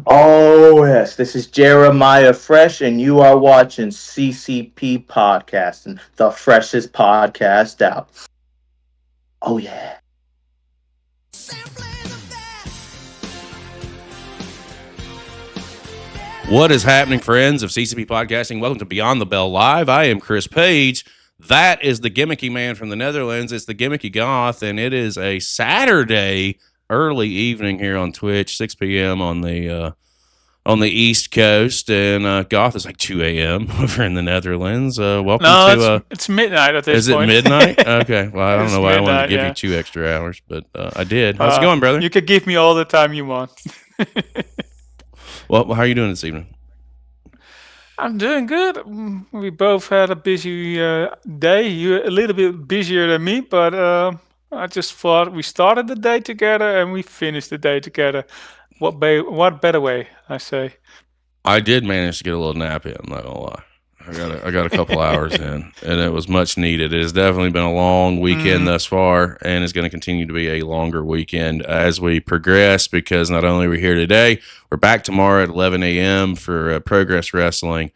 Oh, yes, this is Jeremiah Fresh, and you are watching CCP Podcasting, the freshest podcast out. Oh, yeah. What is happening, friends of CCP Podcasting? Welcome to Beyond the Bell Live. I am Chris Page. That is the gimmicky man from the Netherlands. It's the gimmicky goth, and it is a Saturday early evening here on Twitch, 6 p.m. on the East Coast, and goth is like 2 a.m. over in the Netherlands. Welcome No, to it's midnight at this is it point. midnight? Okay, well I don't It's know why I wanted to midnight, give you yeah. 2 extra hours, but I did. How's it going, brother? You could give me all the time you want. Well, how are you doing this evening? I'm doing good. We both had a busy day. You're a little bit busier than me, but I just thought we started the day together and we finished the day together. What better way, I say. I did manage to get a little nap in. I'm not gonna lie. I got a couple hours in, and it was much needed. It has definitely been a long weekend thus far, and it's going to continue to be a longer weekend as we progress. Because not only are we here today, we're back tomorrow at 11 a.m. for Progress Wrestling.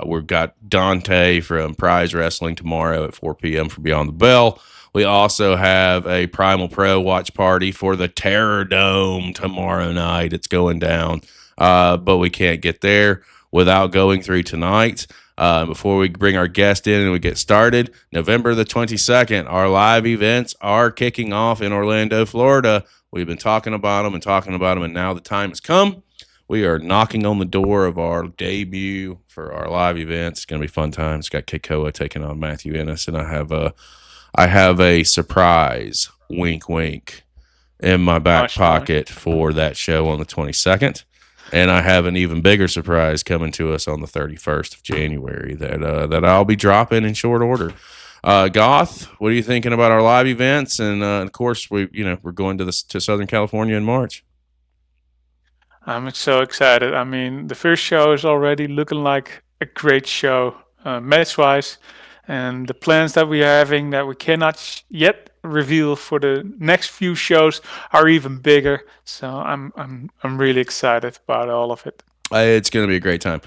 We've got Dante from Prize Wrestling tomorrow at 4 p.m. for Beyond the Bell. We also have a Primal Pro watch party for the Terror Dome tomorrow night. It's going down, but we can't get there without going through tonight. Before we bring our guest in and we get started, November the 22nd, our live events are kicking off in Orlando, Florida. We've been talking about them, and now the time has come. We are knocking on the door of our debut for our live events. It's going to be fun times. Got Kikoa taking on Matthew Ennis, and I have a surprise, wink, wink, in my back pocket for that show on the 22nd. And I have an even bigger surprise coming to us on the 31st of January that I'll be dropping in short order. Goth, what are you thinking about our live events? And of course, we're going to Southern California in March. I'm so excited. I mean, the first show is already looking like a great show, match-wise, and the plans that we're having that we cannot yet reveal for the next few shows are even bigger. So I'm really excited about all of it. It's going to be a great time.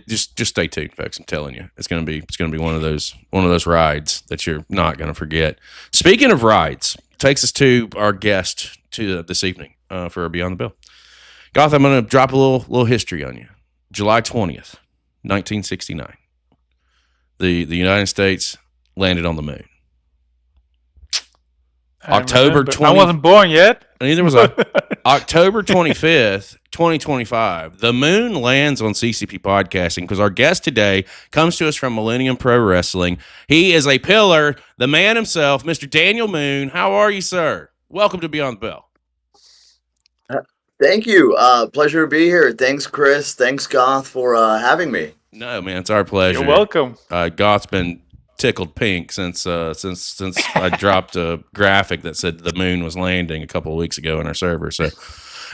Just stay tuned, folks. I'm telling you, it's going to be one of those rides that you're not going to forget. Speaking of rides, takes us to our guest this evening for Beyond the Bell. Goth, I'm going to drop a little history on you. July 20th, 1969. The United States landed on the moon. October 20th. I wasn't born yet. Neither was I. October 25th, 2025. The moon lands on CCP Podcasting because our guest today comes to us from Millennium Pro Wrestling. He is a pillar, the man himself, Mr. Daniel Moon. How are you, sir? Welcome to Beyond the Bell. Thank you. Pleasure to be here. Thanks, Chris. Thanks, Goth, for having me. No, man, it's our pleasure. You're welcome. Goth's been tickled pink since I dropped a graphic that said the moon was landing a couple of weeks ago in our server. So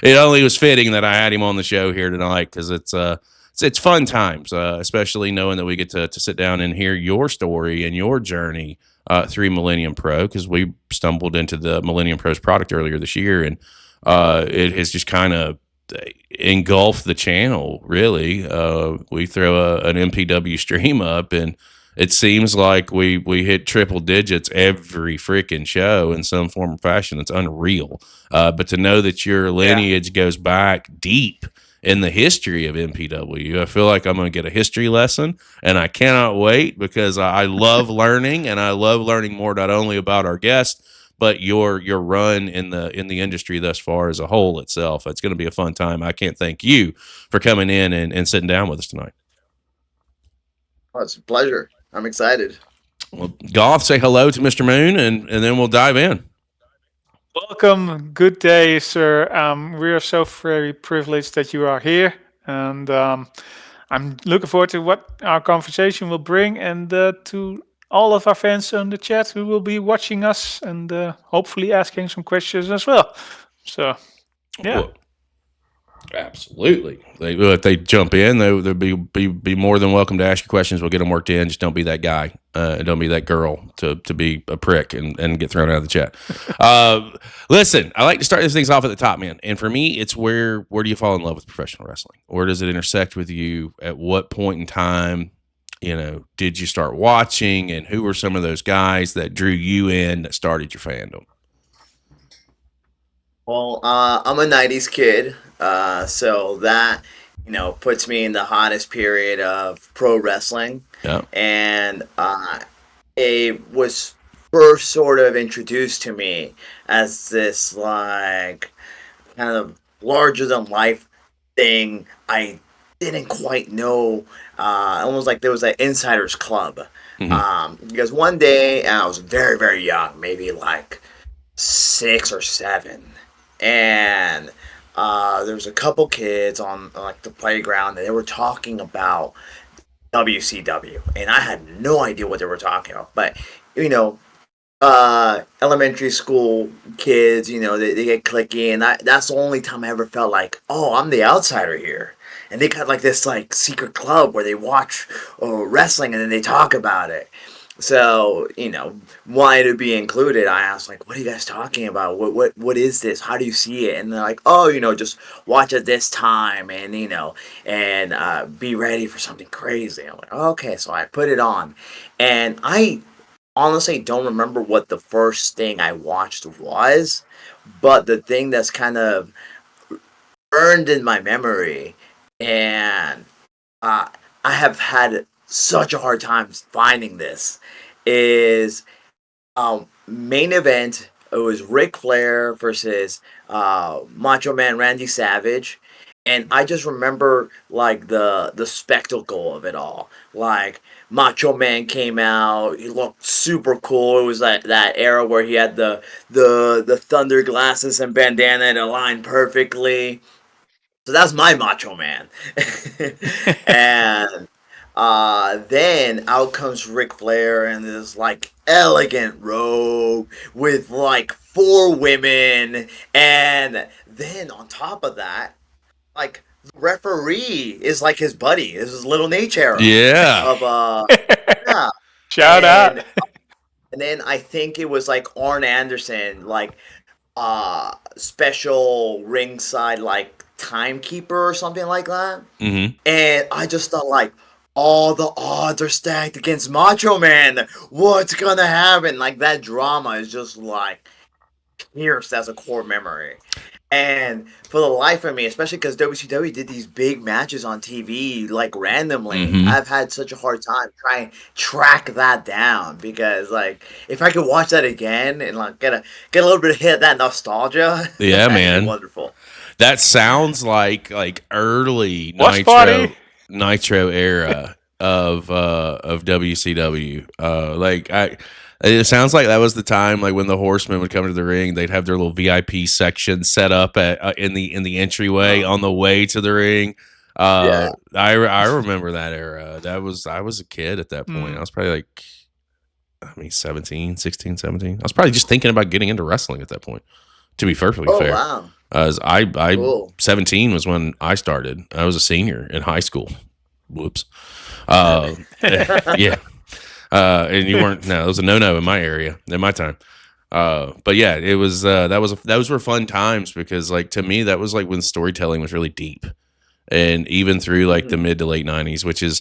it only was fitting that I had him on the show here tonight because it's fun times, especially knowing that we get to sit down and hear your story and your journey through Millennium Pro, because we stumbled into the Millennium Pro's product earlier this year, and it has just kind of engulfed the channel, really. We throw an MPW stream up, and it seems like we hit triple digits every freaking show in some form or fashion. It's unreal. But to know that your lineage goes back deep in the history of MPW, I feel like I'm going to get a history lesson, and I cannot wait because I love learning, and I love learning more not only about our guests, but your run in the industry thus far as a whole itself. It's going to be a fun time. I can't thank you for coming in and sitting down with us tonight. Oh, it's a pleasure. I'm excited. Well, Goth, say hello to Mr. Moon, and then we'll dive in. Welcome. Good day, sir. We are so very privileged that you are here, and I'm looking forward to what our conversation will bring, and to all of our fans on the chat who will be watching us and hopefully asking some questions as well. So, yeah. Absolutely. If they jump in, they'll be more than welcome to ask you questions. We'll get them worked in. Just don't be that guy. Don't be that girl to be a prick and get thrown out of the chat. Listen, I like to start these things off at the top, man. And for me, it's where do you fall in love with professional wrestling? Where does it intersect with you? At what point in time, did you start watching? And who were some of those guys that drew you in that started your fandom? Well, I'm a 90s kid, so that, puts me in the hottest period of pro wrestling. Yeah. And it was first sort of introduced to me as this, like, kind of larger than life thing. I didn't quite know, almost like there was an insider's club. Because one day, I was very, very young, maybe like 6 or 7, and there was a couple kids on like the playground, and they were talking about WCW, and I had no idea what they were talking about. But you know, elementary school kids, they get clicky, and that's the only time I ever felt like, oh, I'm the outsider here. And they got like this like secret club where they watch wrestling and then they talk about it. So, wanted to be included. I asked, like, what are you guys talking about? What is this? How do you see it? And they're like, oh, just watch at this time, and be ready for something crazy. I'm like, okay. So I put it on, and I honestly don't remember what the first thing I watched was, but the thing that's kind of burned in my memory, and I have had such a hard time finding this, is main event. It was Ric Flair versus Macho Man Randy Savage, and I just remember like the spectacle of it all. Like Macho Man came out, he looked super cool. It was that era where he had the thunder glasses and bandana and aligned perfectly. So that's my Macho Man. And then out comes Ric Flair in this like elegant robe with like 4 women, and then on top of that, like the referee is like his buddy. This is Little Nate era. Yeah. Of yeah. Shout out. And then I think it was like Arn Anderson, like special ringside like timekeeper or something like that. Mm-hmm. And I just thought like, all the odds are stacked against Macho Man. What's gonna happen? Like that drama is just like pierced as a core memory. And for the life of me, especially because WCW did these big matches on TV like randomly, I've had such a hard time trying to track that down, because like if I could watch that again and like get a little bit of hit that nostalgia, yeah, man, wonderful. That sounds like early Watch party. Nitro era of WCW. It sounds like that was the time like when the Horsemen would come to the ring, they'd have their little VIP section set up at in the entryway on the way to the ring. I remember that era. I was a kid at that point. I was probably like 16, 17. I was probably just thinking about getting into wrestling at that point, to be perfectly fair. Wow. As cool. 17 was when I started. I was a senior in high school. Whoops. Yeah. And you weren't. No, it was a no in my area in my time. But yeah, it was. Those were fun times, because like to me that was like when storytelling was really deep, and even through like the mid to late 90s, which is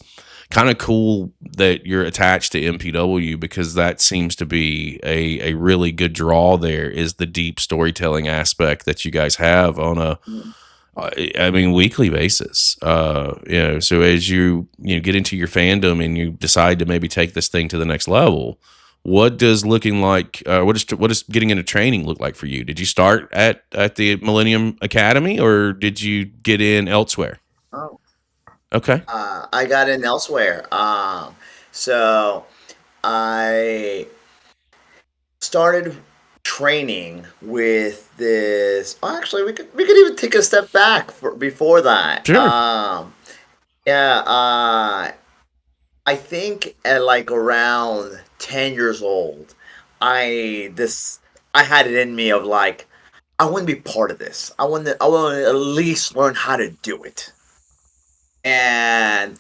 kind of cool that you're attached to MPW, because that seems to be a really good draw. There is the deep storytelling aspect that you guys have on a weekly basis. So as you get into your fandom and you decide to maybe take this thing to the next level, what does what does getting into training look like for you? Did you start at the Millennium Academy, or did you get in elsewhere? Oh. Okay. I got in elsewhere. So I started training with this. Oh, actually, we could even take a step back before that. Sure. I think at like around 10 years old, I had it in me of like, I want to be part of this. I want to at least learn how to do it. And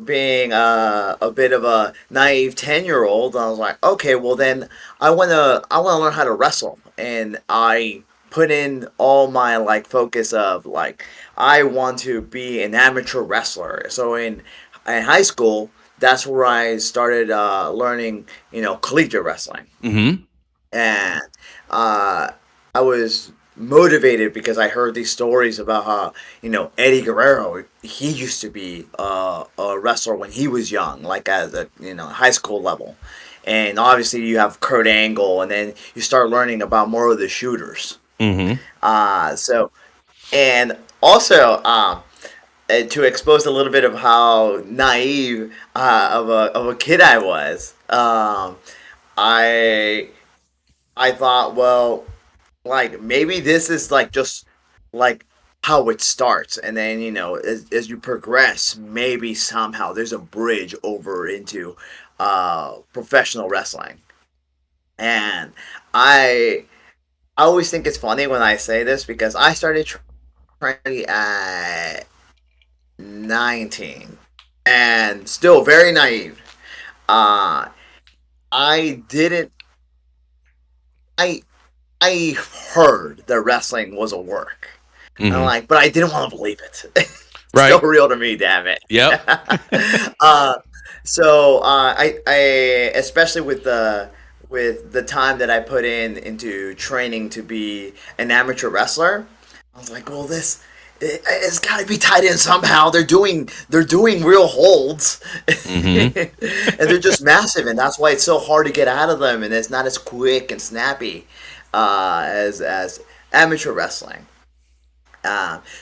being a bit of a naive 10-year-old, I was like, okay, well then I wanna learn how to wrestle, and I put in all my like focus of like I want to be an amateur wrestler. So in high school, that's where I started learning, collegiate wrestling. Mm-hmm. And uh, I was motivated because I heard these stories about how Eddie Guerrero, he used to be a wrestler when he was young, like at the high school level, and obviously you have Kurt Angle, and then you start learning about more of the shooters. Mm-hmm. So and also to expose a little bit of how naive of a kid I was. I I thought, well, like maybe this is like just like how it starts, and then as you progress, maybe somehow there's a bridge over into professional wrestling. And I I always think it's funny when I say this because I started training at 19 and still very naive. Uh, I didn't. I I heard that wrestling was a work. I'm Mm-hmm. like, but I didn't want to believe it. It's Right. still real to me, damn it. Yep. uh, I especially with the time that I put in into training to be an amateur wrestler, I was like, well, it's got to be tied in somehow. They're doing real holds, Mm-hmm. and they're just massive, and that's why it's so hard to get out of them, and it's not as quick and snappy as amateur wrestling.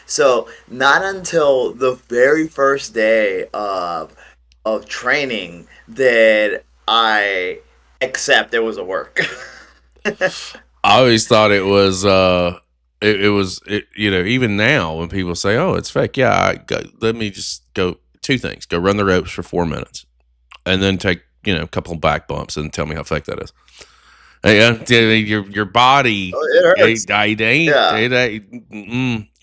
So not until the very first day of training did I accept it was a work. I always thought it was even now when people say, "Oh, it's fake," yeah, let me just go two things: go run the ropes for 4 minutes, and then take a couple of back bumps and tell me how fake that is. Yeah, your body. It hurts. It ain't. Yeah.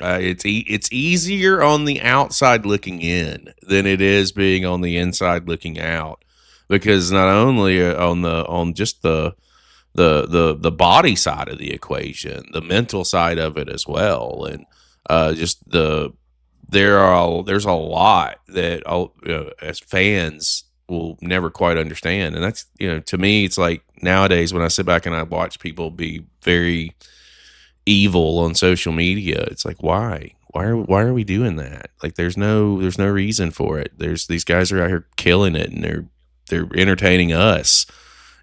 It's easier on the outside looking in than it is being on the inside looking out, because not only on just the body side of the equation, the mental side of it as well, and just there's a lot that as fans will never quite understand, and that's to me it's like nowadays when I sit back and I watch people be very evil on social media, it's like why are we doing that? Like there's no reason for it. There's these guys are out here killing it, and they're entertaining us.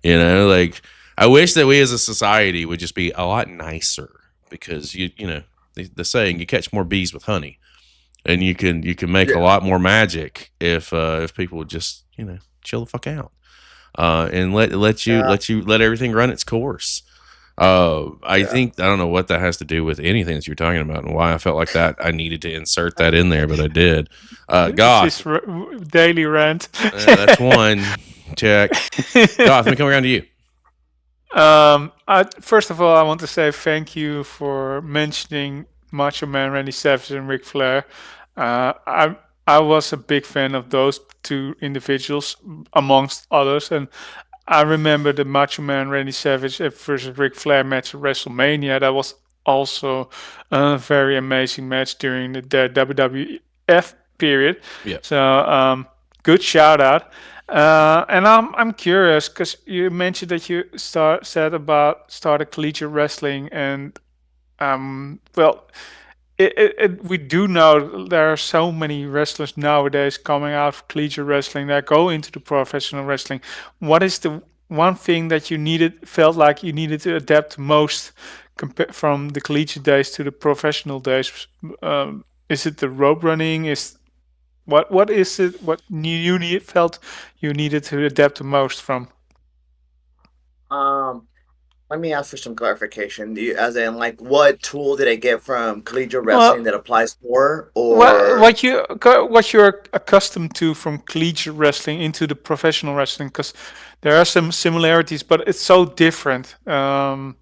Like I wish that we as a society would just be a lot nicer, because the saying, you catch more bees with honey, and you can make a Yeah. lot more magic if people would just chill the fuck out, and Yeah. let everything run its course. I Yeah. think I don't know what that has to do with anything that you're talking about, and why I felt like that I needed to insert that in there, but I did. It's Goth, his daily rant. that's one check. Goth, let me come around to you. First of all, I want to say thank you for mentioning Macho Man Randy Savage and Ric Flair. I was a big fan of those two individuals, amongst others, and I remember the Macho Man Randy Savage versus Ric Flair match at WrestleMania. That was also a very amazing match during the WWF period. Yeah. So good shout out. And I'm curious because you mentioned that you started collegiate wrestling, and well, we do know there are so many wrestlers nowadays coming out of collegiate wrestling that go into the professional wrestling. What is the one thing that felt like you needed to adapt most from the collegiate days to the professional days? Is it the rope running? What is it? What felt you needed to adapt the most from? Um. let me ask for some clarification. As in, like, what tool did I get from collegiate wrestling Well, that applies more, or what you're accustomed to from collegiate wrestling into the professional wrestling, because there are some similarities, but it's so different. I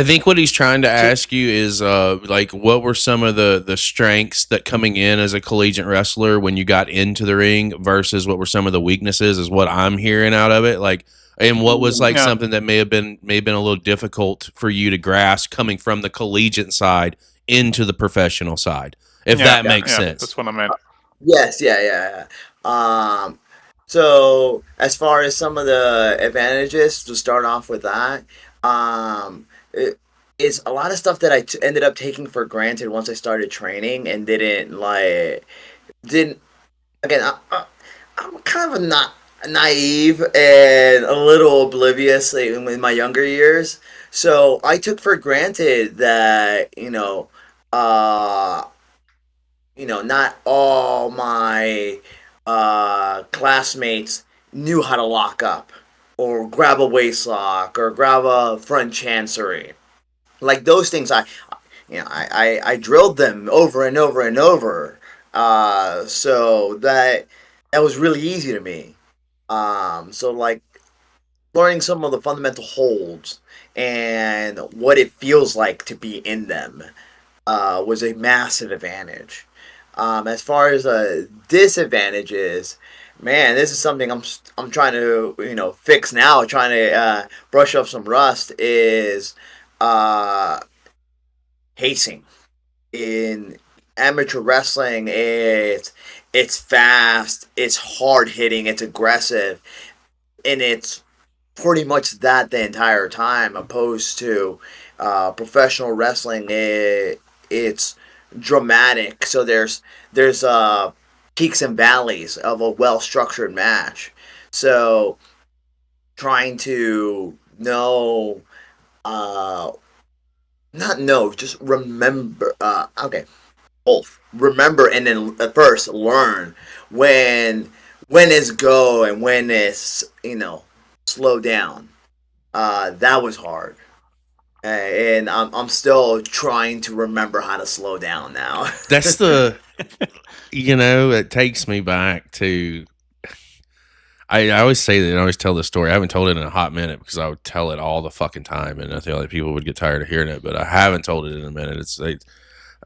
think what he's trying to To ask you is like what were some of the strengths that coming in as a collegiate wrestler when you got into the ring versus what were some of the weaknesses is what I'm hearing out of it. Like, and what was like yeah, something that may have been a little difficult for you to grasp coming from the collegiate side into the professional side, if yeah, that makes yeah. sense. That's what I meant. yes, yeah. So as far as some of the advantages, to start off with that, it is a lot of stuff that ended up taking for granted once I started training and didn't again. I'm kind of a not naive and a little oblivious in my younger years, so I took for granted that uh, not all my classmates knew how to lock up or grab a waist lock or grab a front chancery. Like those things, I drilled them over and over and over, so that was really easy to me. So like learning some of the fundamental holds and what it feels like to be in them was a massive advantage. As far as disadvantages, man, this is something I'm trying to fix now. Trying to brush off some rust is uh, pacing in amateur wrestling. It's fast, it's hard hitting, it's aggressive, and it's pretty much that the entire time. Opposed to professional wrestling, it's dramatic. So there's peaks and valleys of a well structured match. So trying to know, uh, not know, just remember. Okay, both remember and then at first learn when when is go and when is slow down. That was hard. And I'm still trying to remember how to slow down now. That's the it takes me back to I always say that and I always tell this story. I haven't told it in a hot minute because I would tell it all the fucking time and I feel like people would get tired of hearing it, but I haven't told it in a minute. It's like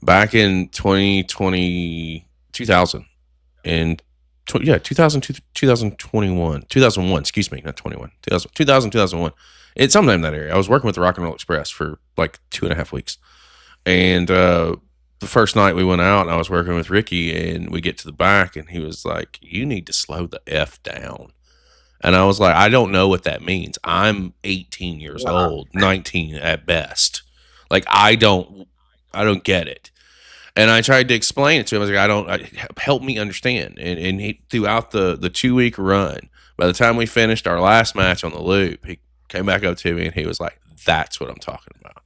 back in 2020, 2000, and 2000, 2021, 2001, excuse me, not 21, 2000, 2001. It's sometime in that area. I was working with the Rock and Roll Express for like 2.5 weeks. And the first night we went out and I was working with Ricky and we get to the back and he was like, you need to slow the F down. And I was like, I don't know what that means. I'm 18 years Wow. old, 19 at best. Like I don't get it. And I tried to explain it to him. I was like, help me understand. And he, throughout the 2 week run, by the time we finished our last match on the loop, he came back up to me and he was like, that's what I'm talking about.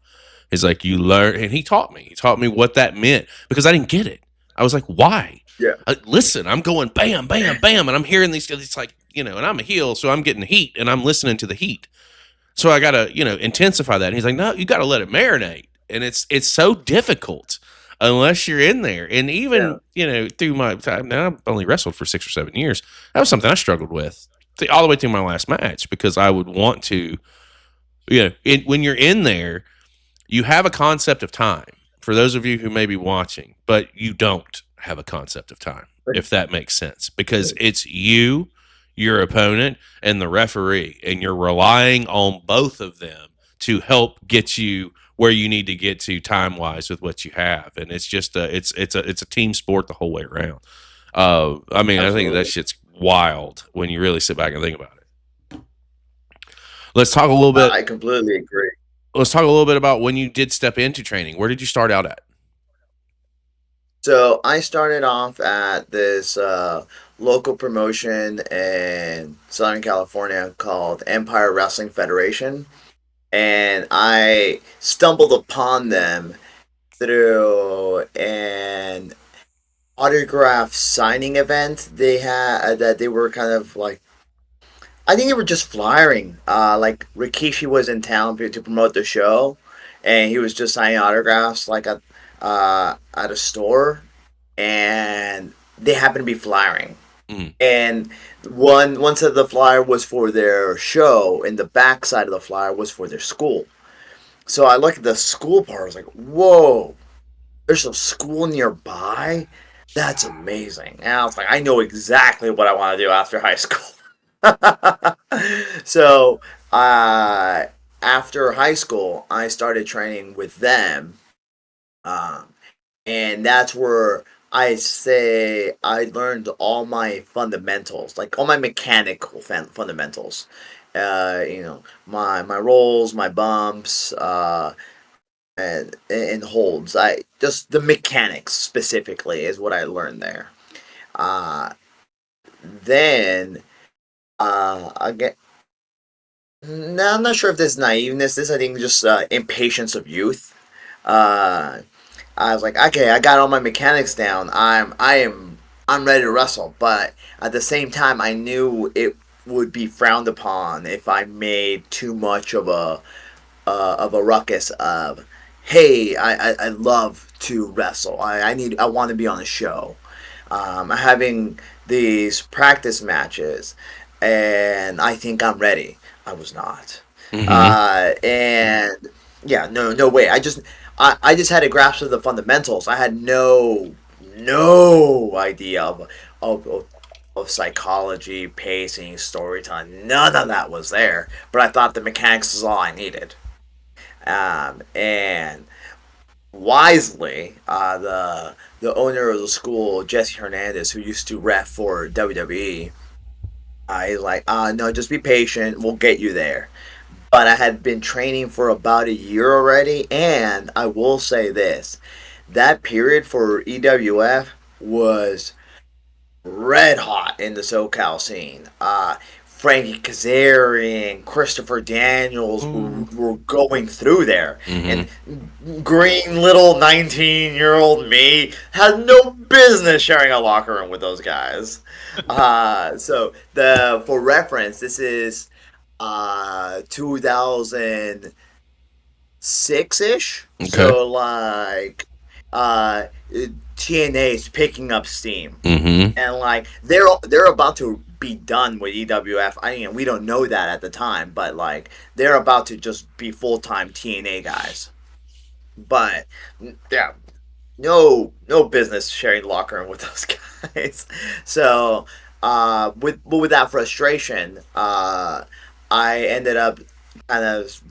He's like, you learn, and he taught me. He taught me what that meant because I didn't get it. I was like, why? Yeah. Listen, I'm going bam, bam, bam, and I'm hearing these. It's like and I'm a heel, so I'm getting heat, and I'm listening to the heat. So I gotta intensify that. And he's like, no, you gotta let it marinate, and it's so difficult unless you're in there. And even through my time now, I've only wrestled for 6 or 7 years. That was something I struggled with all the way through my last match because I would want to, when you're in there you have a concept of time for those of you who may be watching, but you don't have a concept of time, if that makes sense, because it's you, your opponent, and the referee, and you're relying on both of them to help get you where you need to get to time wise with what you have, and it's just it's a team sport the whole way around. I mean, I think that shit's wild when you really sit back and think about it. Let's talk a little bit. I completely agree. Let's talk a little bit about when you did step into training. Where did you start out at? So I started off at this local promotion in Southern California called Empire Wrestling Federation, and I stumbled upon them through an autograph signing event they had that they were kind of like I think they were just flyering. Like Rikishi was in town to promote the show, and he was just signing autographs like at a store, and they happened to be flyering. Mm. And one side of the flyer was for their show, and the back side of the flyer was for their school. So I looked at the school part. I was like, "Whoa, there's a school nearby. That's amazing!" And I was like, "I know exactly what I want to do after high school." So, uh, after high school, I started training with them, um, and that's where I say I learned all my fundamentals, like all my mechanical fundamentals. My rolls, my bumps, and holds. I just the mechanics specifically is what I learned there. Uh, then I get. No, I'm not sure if this is naiveness. This I think just impatience of youth. Uh, I was like, okay, I got all my mechanics down. I'm ready to wrestle. But at the same time, I knew it would be frowned upon if I made too much of a ruckus of, hey, I love to wrestle. I want to be on a show. Having these practice matches, and I think I'm ready. I was not. Mm-hmm. And yeah, no way. I just had a grasp of the fundamentals. I had no idea of of psychology, pacing, storytelling. None of that was there. But I thought the mechanics was all I needed. And wisely, the owner of the school, Jesse Hernandez, who used to ref for WWE, he's like, no, just be patient. We'll get you there. But I had been training for about a year already, and I will say this: that period for EWF was red hot in the SoCal scene. Frankie Kazarian, Christopher Daniels were going through there. Mm-hmm. And green little 19-year-old me had no business sharing a locker room with those guys. So for reference, this is 2006 ish. Okay. So like uh, TNA is picking up steam, Mm-hmm. and like they're about to be done with EWF. We don't know that at the time, but like they're about to just be full time TNA guys. But yeah, no business sharing the locker room with those guys. So with that frustration, I ended up kind of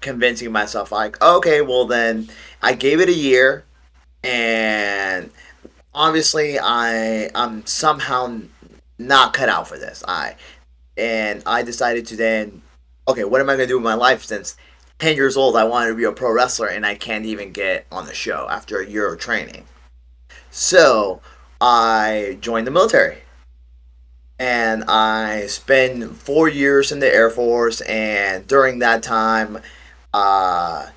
convincing myself like, okay, well then I gave it a year, and obviously I'm somehow not cut out for this. I decided to then, okay, what am I gonna do with my life since 10 years old I wanted to be a pro wrestler and I can't even get on the show after a year of training. So I joined the military, and I spent 4 years in the Air Force, and during that time, uh,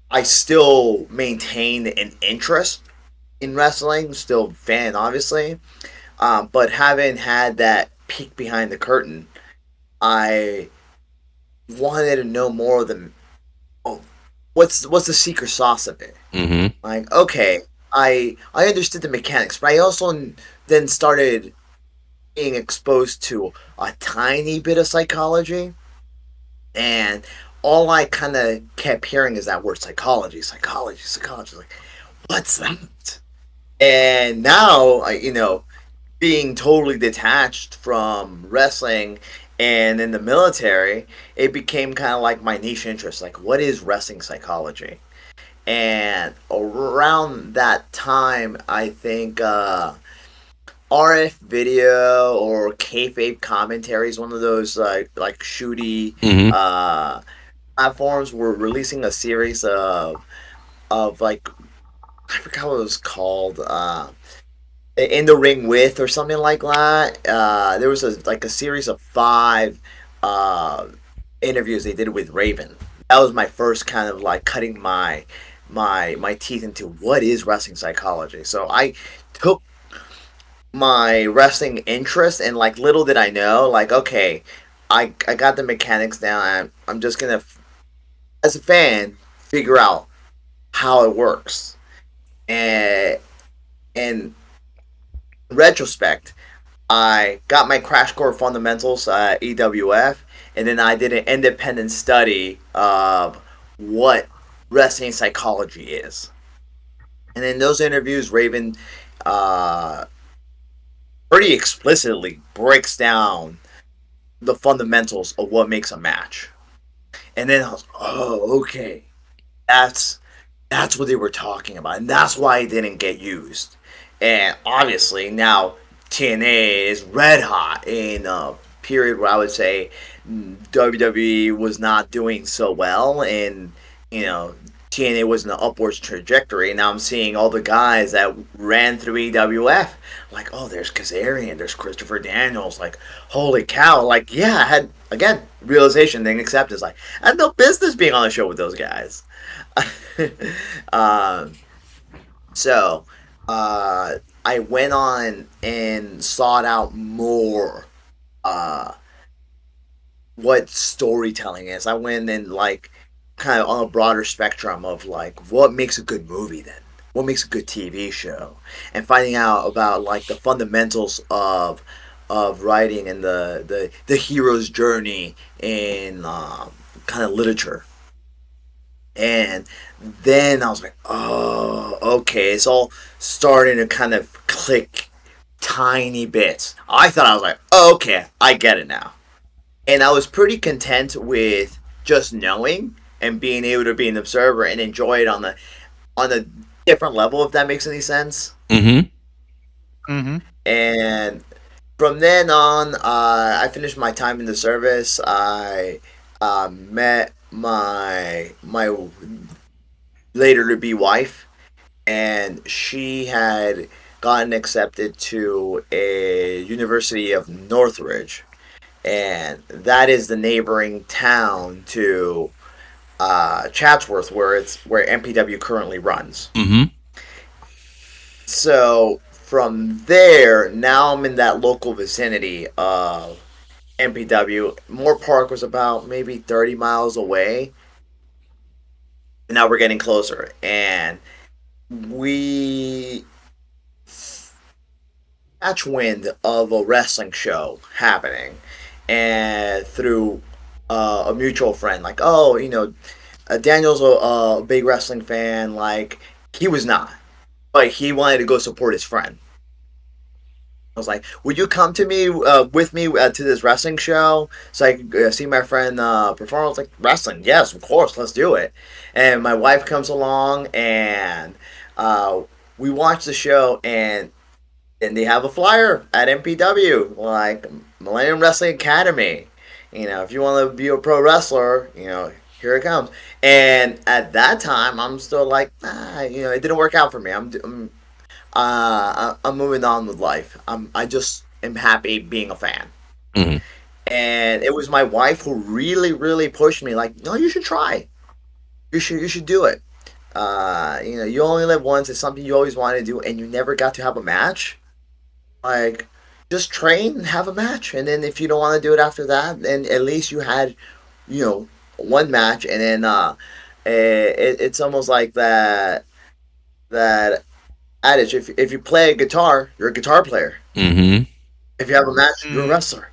I still maintained an interest in wrestling, still a fan, obviously. But having had that peek behind the curtain, I wanted to know more of the oh, what's the secret sauce of it. Mm-hmm. Like, okay, I understood the mechanics, but I also then started being exposed to a tiny bit of psychology, and all I kind of kept hearing is that word psychology, psychology, psychology. Like, what's that? And now, being totally detached from wrestling and in the military, it became kind of like my niche interest. Like, what is wrestling psychology? And around that time, I think RF video or kayfabe commentary is one of those like shooty Mm-hmm. platforms were releasing a series of like, I forgot what it was called. In the ring with or something like that. There was a series of five uh, interviews they did with Raven. That was my first kind of like cutting my teeth into what is wrestling psychology. So I took my wrestling interest, and like little did I know, like, okay, I got the mechanics down. I'm just gonna, as a fan, figure out how it works. And in retrospect, I got my crash course fundamentals at EWF, and then I did an independent study of what wrestling psychology is. And in those interviews, Raven uh, pretty explicitly breaks down the fundamentals of what makes a match. And then I was, oh, okay, that's what they were talking about, and that's why it didn't get used. And obviously now TNA is red hot in a period where I would say WWE was not doing so well, and TNA was in an upwards trajectory. Now I'm seeing all the guys that ran through EWF, like, oh, there's Kazarian, there's Christopher Daniels, like, holy cow, like, yeah, I had, again, realization, then acceptance, like, I had no business being on the show with those guys. um, so, I went on and sought out more what storytelling is. I went and, like, kind of on a broader spectrum of, like, what makes a good movie then? What makes a good TV show? And finding out about, like, the fundamentals of writing and the hero's journey in kind of literature. And then I was like, oh, okay, it's all starting to kind of click tiny bits. I thought I was like, oh, okay, I get it now. And I was pretty content with just knowing and being able to be an observer and enjoy it on a different level, if that makes any sense. And from then on, I finished my time in the service. I met my later to be wife, and she had gotten accepted to a University of Northridge, and that is the neighboring town to Chatsworth, where MPW currently runs. So from there, now I'm in that local vicinity of MPW. Moore Park was about maybe 30 miles away. And now we're getting closer. And we catch wind of a wrestling show happening. And through a mutual friend, like, oh, Daniel's a big wrestling fan. Like, he was not. But he wanted to go support his friend. I was like, would you come to me with me to this wrestling show so I could see my friend perform? I was like, wrestling? Yes, of course, let's do it. And my wife comes along, and we watch the show, and they have a flyer at MPW, like Millennium Wrestling Academy. If you want to be a pro wrestler, here it comes. And at that time, I'm still like, it didn't work out for me. I'm moving on with life. I just am happy being a fan. And it was my wife who really, really pushed me. Like, no, you should try. You should do it. You only live once. It's something you always wanted to do, and you never got to have a match. Like, just train and have a match, and then if you don't want to do it after that, then at least you had, one match, and then it's almost like that adage: if you play a guitar, you're a guitar player. If you have a match, you're a wrestler.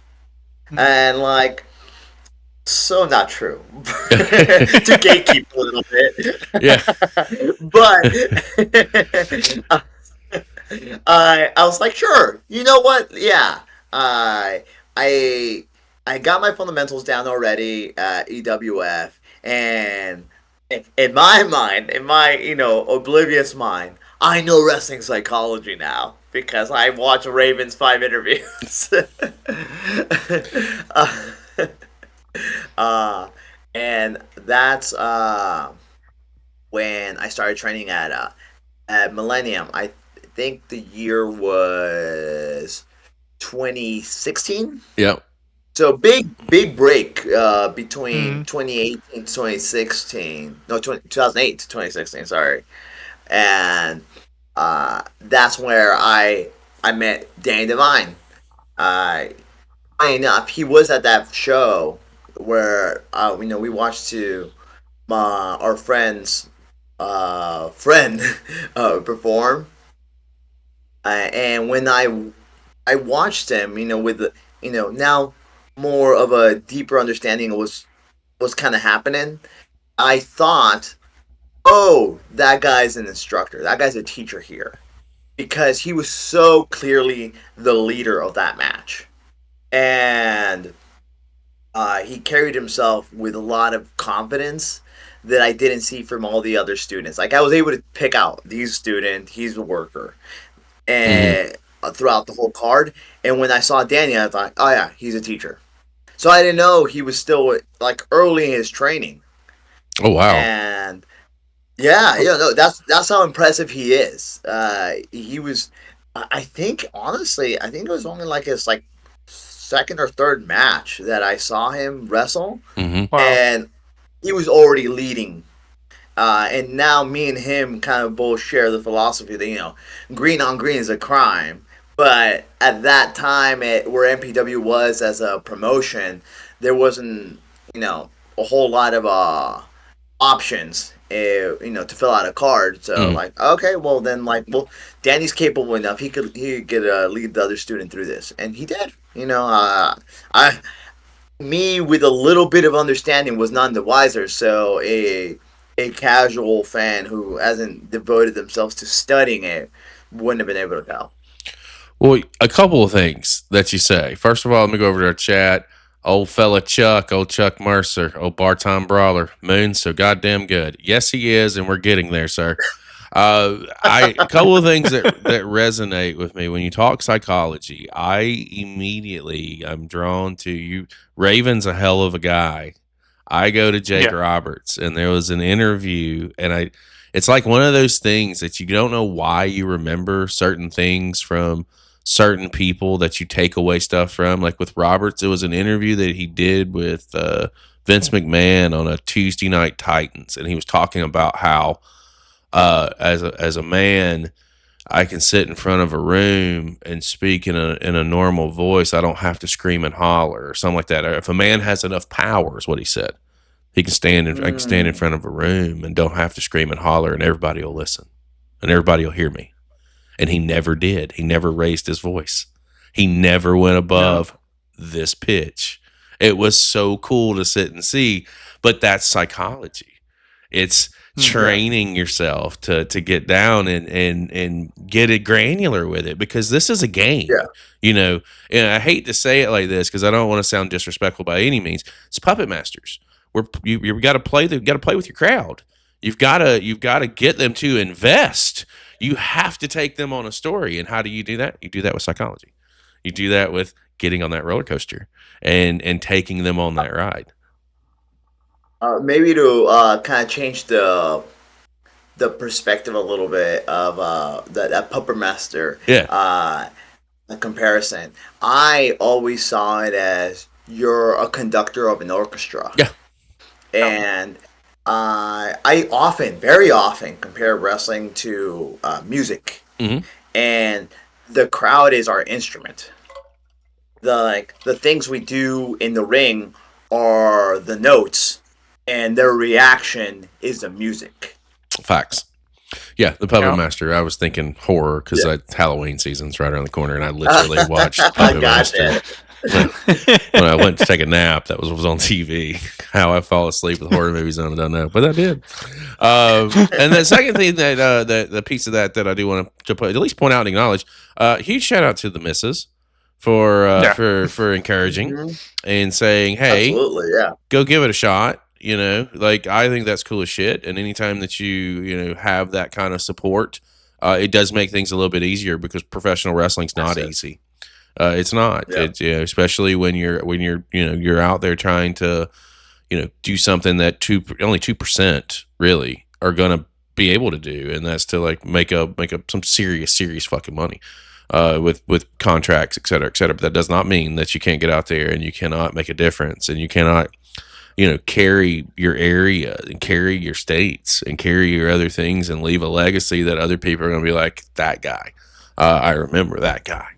And, like, so not true. To gatekeep a little bit. Yeah. But I was like, sure. You know what? Yeah. I got my fundamentals down already at EWF, and in my mind, in my oblivious mind, I know wrestling psychology now because I watched Raven's 5 interviews. And that's when I started training at Millennium. I think the year was 2016. Yep. So big break between 2018 to 2016. No, 2008 to 2016. Sorry, and that's where I met Danny Devine. funny enough, he was at that show where we watched our friend's friend perform, and when I watched him, with now more of a deeper understanding of what's kind of happening. I thought, oh, that guy's an instructor. That guy's a teacher here because he was so clearly the leader of that match, and he carried himself with a lot of confidence that I didn't see from all the other students. Like I was able to pick out these student, he's a worker, and throughout the whole card. And when I saw Danny, I thought, oh yeah, he's a teacher. So I didn't know he was still like early in his training. Oh wow! And no, that's how impressive he is. He was, I think, honestly, I think it was only like his second or third match that I saw him wrestle, Mm-hmm. Wow. and he was already leading. And now me and him kind of both share the philosophy that green on green is a crime. But at that time, where MPW was as a promotion, there wasn't a whole lot of options, to fill out a card. So okay, well then Danny's capable enough. He could lead the other student through this, and he did. Me with a little bit of understanding was none the wiser. So a casual fan who hasn't devoted themselves to studying it wouldn't have been able to tell. Well, a couple of things that you say. First of all, let me go over to our chat. Old fella Chuck, old Chuck Mercer, old Bartime Brawler, Moon's so goddamn good. Yes, he is, and we're getting there, sir. A couple of things that resonate with me when you talk psychology. I'm drawn to you. Raven's a hell of a guy. I go to Jake Roberts, and there was an interview, and it's like one of those things that you don't know why you remember certain things from certain people that you take away stuff from. Like with Roberts, it was an interview that he did with Vince McMahon on a Tuesday Night Titans, and he was talking about how as a man, I can sit in front of a room and speak in a normal voice. I don't have to scream and holler or something like that. Or if a man has enough power, is what he said. He can I can stand in front of a room and don't have to scream and holler, and everybody will listen, and everybody will hear me. And he never did. He never raised his voice. He never went above this pitch. It was so cool to sit and see, but that's psychology. It's training yourself to get down and get it granular with it, because this is a game. And I hate to say it like this because I don't want to sound disrespectful by any means. It's puppet masters. You got to play. You got to play with your crowd. You've got to get them to invest. You have to take them on a story. And how do you do that? You do that with psychology. You do that with getting on that roller coaster and taking them on that ride. Maybe to kind of change the perspective a little bit of that puppet master comparison. I always saw it as you're a conductor of an orchestra. Yeah. And I very often compare wrestling to music. Mm-hmm. And the crowd is our instrument. The things we do in the ring are the notes, and their reaction is the music. Facts. Yeah, the Puppet Master. I was thinking horror because Halloween season's right around the corner, and I literally watched Puppet Master. When I went to take a nap, that was on TV. How I fall asleep with horror movies, I don't know, but I did. And the second thing that the piece of that I do want to at least point out and acknowledge, huge shout out to the missus for encouraging and saying, "Hey, go give it a shot." I think that's cool as shit. And anytime that you have that kind of support, it does make things a little bit easier, because professional wrestling's not easy. It's not. It's, especially when you're out there trying to do something that only 2% really are gonna be able to do, and that's to make up some serious fucking money with contracts, et cetera, et cetera. But that does not mean that you can't get out there and you cannot make a difference, and you cannot carry your area and carry your states and carry your other things and leave a legacy that other people are going to be like, that guy. I remember that guy.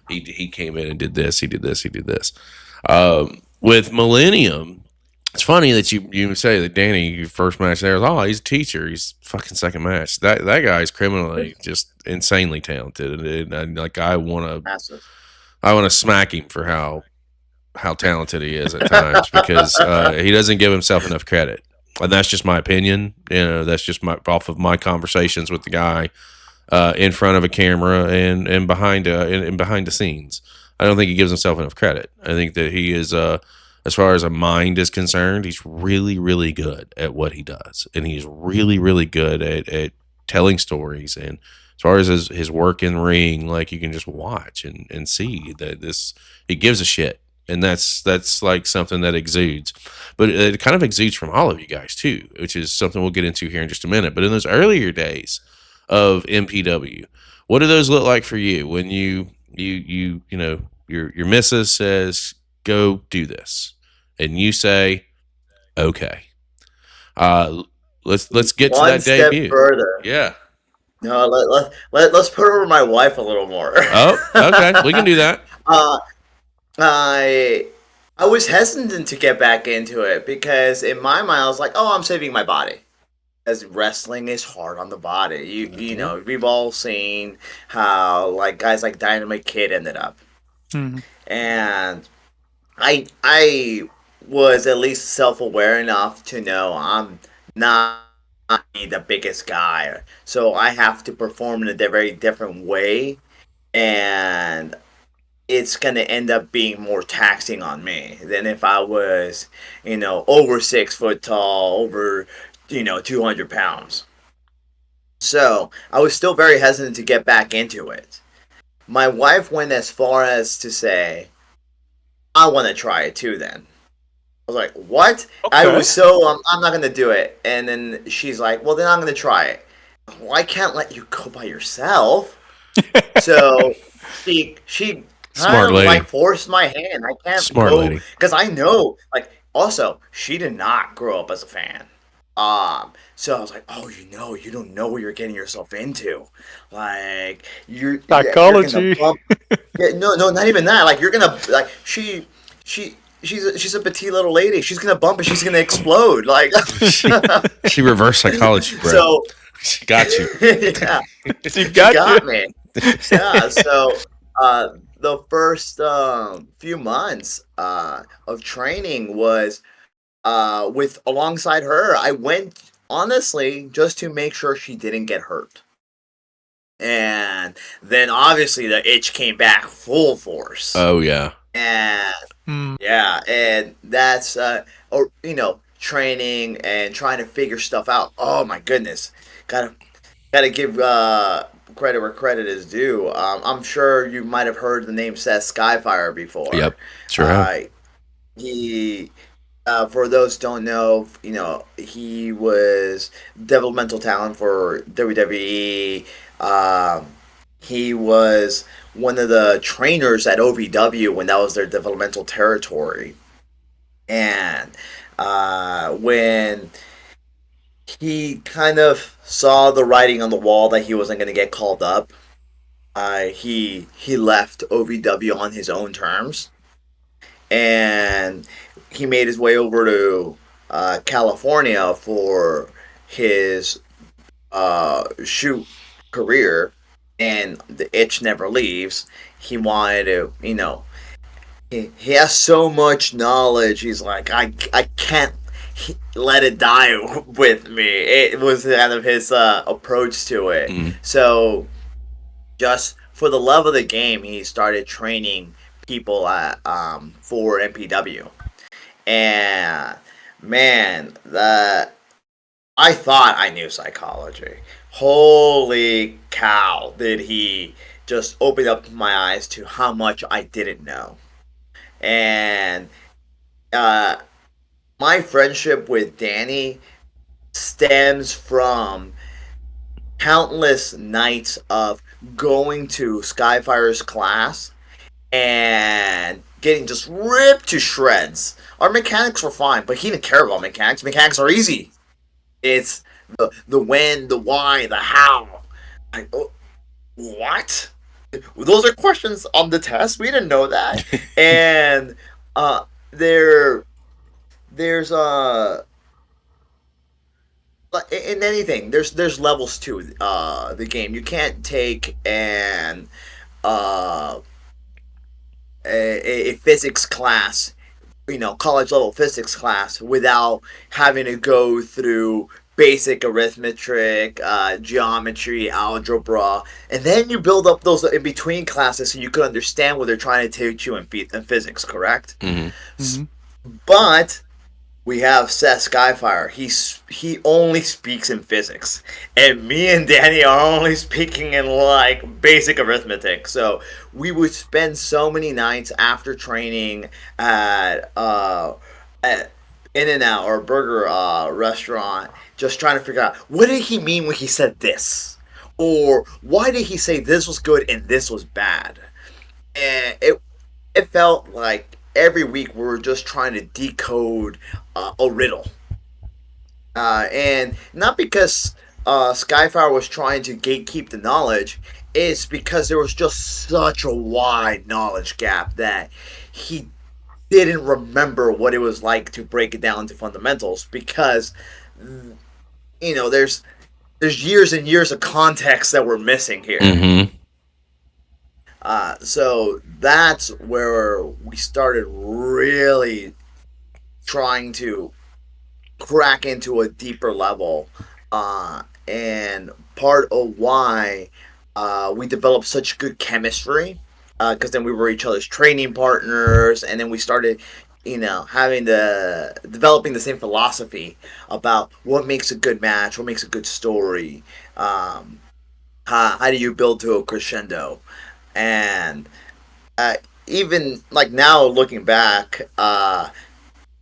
he came in and did this, he did this, he did this. With Millennium, it's funny that you say that Danny, your first match there was, he's a teacher. He's fucking second match. That guy's criminally just insanely talented, and like I want to smack him for how talented he is at times because he doesn't give himself enough credit, and that's just my opinion. That's just off of my conversations with the guy in front of a camera and behind the scenes. I don't think he gives himself enough credit. I think that he is, as far as a mind is concerned, he's really, really good at what he does, and he's really, really good at telling stories. And as far as his work in the ring, like you can just watch and see that he gives a shit. And that's like something that exudes, but it kind of exudes from all of you guys too, which is something we'll get into here in just a minute. But in those earlier days of MPW, what do those look like for you when your missus says go do this and you say okay? Let's get to that step debut. Further. Yeah. No, let's put over my wife a little more. Oh, okay, we can do that. I was hesitant to get back into it because in my mind I was like, I'm saving my body. As wrestling is hard on the body. You know, we've all seen how like guys like Dynamite Kid ended up. Mm-hmm. And I was at least self-aware enough to know I'm not the biggest guy. So I have to perform in a very different way, and it's going to end up being more taxing on me than if I was, over 6 foot tall, over 200 pounds. So I was still very hesitant to get back into it. My wife went as far as to say, I want to try it too then. I was like, what? Okay. I was so, I'm not going to do it. And then she's like, well, then I'm going to try it. Well, I can't let you go by yourself. So she smart lady. Like forced my hand. I can't smart go. Lady. Because I know, like, also, she did not grow up as a fan. So I was like, you don't know what you're getting yourself into. Like, you're psychology. No, not even that. Like, you're gonna like she's a petite little lady. She's gonna bump and she's gonna explode. Like, she reverse psychology, bro. So she got you. Yeah, she got me. Yeah. So the first few months of training was. Alongside her, I went honestly just to make sure she didn't get hurt. And then obviously the itch came back full force. Oh yeah. And yeah, and that's training and trying to figure stuff out. Oh my goodness. Gotta give credit where credit is due. I'm sure you might have heard the name Seth Skyfire before. Yep. Sure. He for those who don't know, he was developmental talent for WWE. He was one of the trainers at OVW when that was their developmental territory. And when he kind of saw the writing on the wall that he wasn't going to get called up, he left OVW on his own terms. And he made his way over to California for his shoot career, and the itch never leaves. He wanted to, he has so much knowledge. He's like, I can't let it die with me. It was kind of his approach to it. So just for the love of the game, he started training people for MPW. And man, I thought I knew psychology. Holy cow, did he just open up my eyes to how much I didn't know. And my friendship with Danny stems from countless nights of going to Skyfire's class and getting just ripped to shreds. Our mechanics were fine, but he didn't care about mechanics. Mechanics are easy. It's the when, the why, the how. Like, what? those are questions on the test. We didn't know that. And there there's in anything there's levels to the game. You can't take uh a physics class, college level physics class, without having to go through basic arithmetic, geometry, algebra, and then you build up those in between classes so you can understand what they're trying to teach you in physics, correct? Mm-hmm. But we have Seth Skyfire. He only speaks in physics, and me and Danny are only speaking in like basic arithmetic. So we would spend so many nights after training at In-N-Out or burger restaurant, just trying to figure out what did he mean when he said this, or why did he say this was good and this was bad, and it felt like every week we were just trying to decode a riddle. And not because Skyfire was trying to gatekeep the knowledge, it's because there was just such a wide knowledge gap that he didn't remember what it was like to break it down to fundamentals, because there's years and years of context that we're missing here. Mm-hmm. So that's where we started really trying to crack into a deeper level. And part of why we developed such good chemistry, because then we were each other's training partners, and then we started, developing the same philosophy about what makes a good match, what makes a good story, how do you build to a crescendo. And even like now looking back,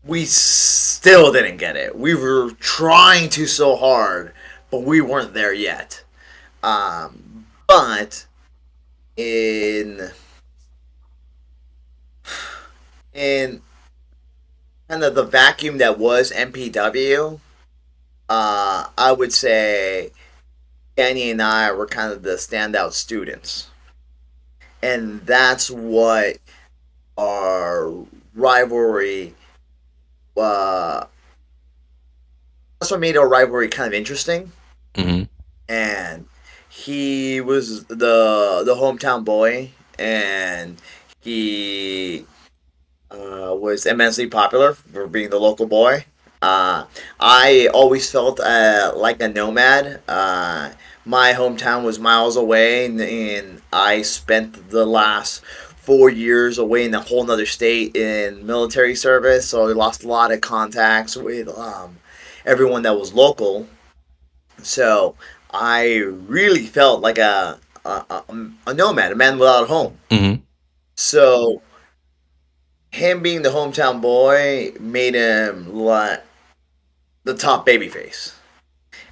we still didn't get it. We were trying to so hard, but we weren't there yet. But in kind of the vacuum that was MPW, I would say Danny and I were kind of the standout students. And that's what our rivalry, that's what made our rivalry kind of interesting. Mm-hmm. And he was the hometown boy, and he was immensely popular for being the local boy. I always felt like a nomad. My hometown was miles away, and I spent the last 4 years away in a whole nother state in military service, so I lost a lot of contacts with everyone that was local. So I really felt like a nomad, a man without a home. Mm-hmm. So him being the hometown boy made him like the top babyface,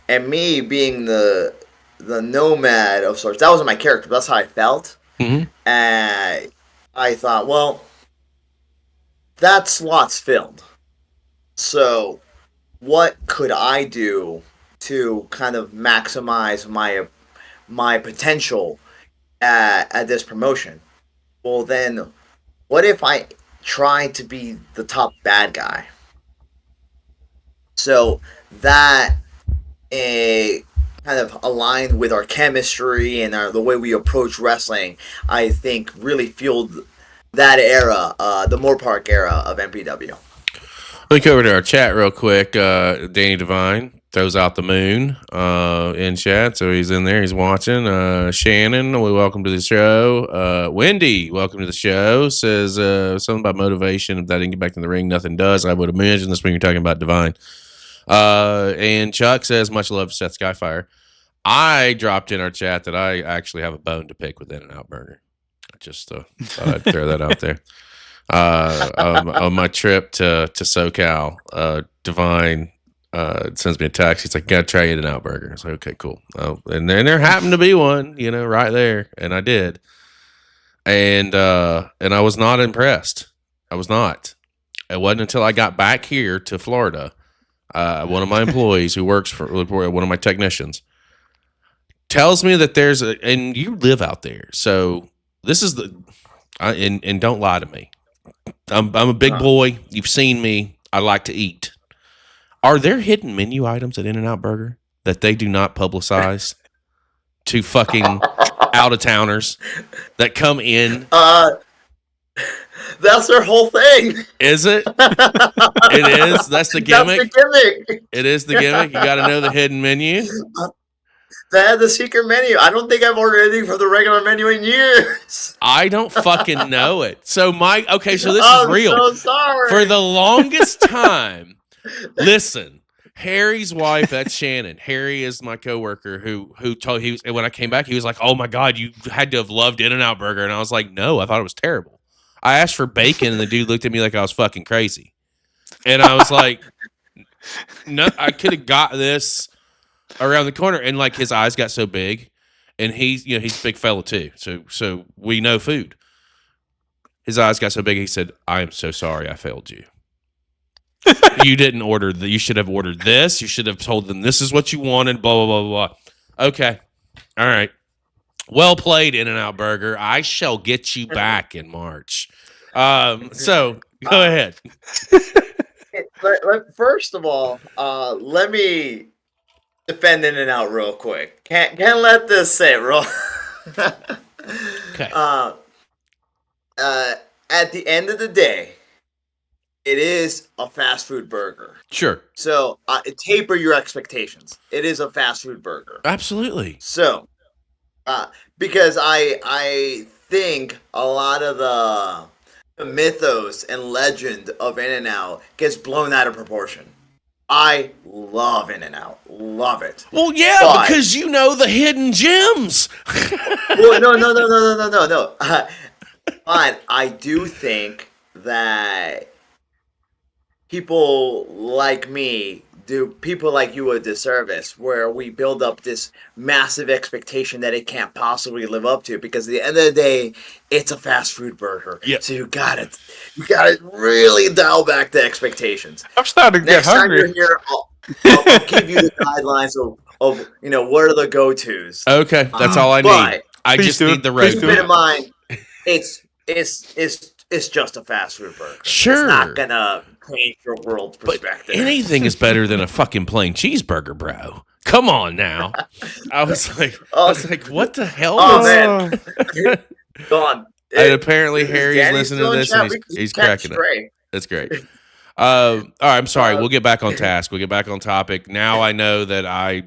and me being the nomad of sorts. That wasn't my character, but that's how I felt. Mm-hmm. And I thought, well, that slot's filled. So what could I do to kind of maximize my potential at this promotion? Well, then, what if I tried to be the top bad guy? So that kind of aligned with our chemistry and the way we approach wrestling. I think really fueled that era, the Moore Park era of MPW. Look over to our chat real quick. Danny Devine throws out the moon in chat, so he's in there. He's watching. Shannon, we welcome to the show. Wendy, welcome to the show. Says something about motivation. If that didn't get back in the ring, nothing does. I would imagine that's when you're talking about Divine. And Chuck says, much love to Seth Skyfire. I dropped in our chat that I actually have a bone to pick with In-N-Out Burger. I just thought I'd throw that out there. On my trip to SoCal, Divine sends me a text. He's like, "Gotta try In-N-Out Burger." I was like, "Okay, cool." And then there happened to be one, right there, and I did. And I was not impressed. I was not. It wasn't until I got back here to Florida. One of my employees who works for one of my technicians tells me that there's and you live out there, so this is and don't lie to me. I'm a big boy. You've seen me. I like to eat. Are there hidden menu items at In-N-Out Burger that they do not publicize to fucking out-of-towners that come in? That's their whole thing. Is it? It is? That's the gimmick? That's the gimmick. It is the gimmick? You got to know the hidden menu? They had the secret menu. I don't think I've ordered anything from the regular menu in years. I don't fucking know it. So okay, so this is real. I'm so sorry. For the longest time, listen, Harry's wife, that's Shannon. Harry is my coworker who told when I came back, he was like, "Oh my God, you had to have loved In-N-Out Burger." And I was like, "No, I thought it was terrible." I asked for bacon and the dude looked at me like I was fucking crazy. And I was like, "No, I could have got this around the corner." And like his eyes got so big, and he's a big fella too. So we know food. His eyes got so big, he said, "I am so sorry I failed you. You didn't order you should have ordered this. You should have told them this is what you wanted, blah, blah, blah, blah." Okay. All right. Well played, In-N-Out Burger. I shall get you back in March. So go ahead. First of all, let me defend In-N-Out real quick. Can't let this sit real. Okay. At the end of the day, it is a fast food burger. Sure. So taper your expectations. It is a fast food burger. Absolutely. So, because I think a lot of the mythos and legend of In-N-Out gets blown out of proportion. I love In-N-Out. Love it. Well, yeah, but, because you know the hidden gems. Well, no. But I do think that people like me do people like you a disservice where we build up this massive expectation that it can't possibly live up to, because at the end of the day, it's a fast food burger. Yep. So you gotta really dial back the expectations. I'm starting to get hungry. Next time you're here, I'll give you the guidelines of what are the go-tos. Okay, that's all I need. I just need the right. Keep it in mind, it's just a fast food burger. Sure. It's not gonna change your world perspective. But anything is better than a fucking plain cheeseburger, bro. Come on now. I was like, what the hell? Man. Go on. And apparently Harry's listening to this and he's cracking it. That's great. All right, I'm sorry. We'll get back on task. We'll get back on topic. Now I know that I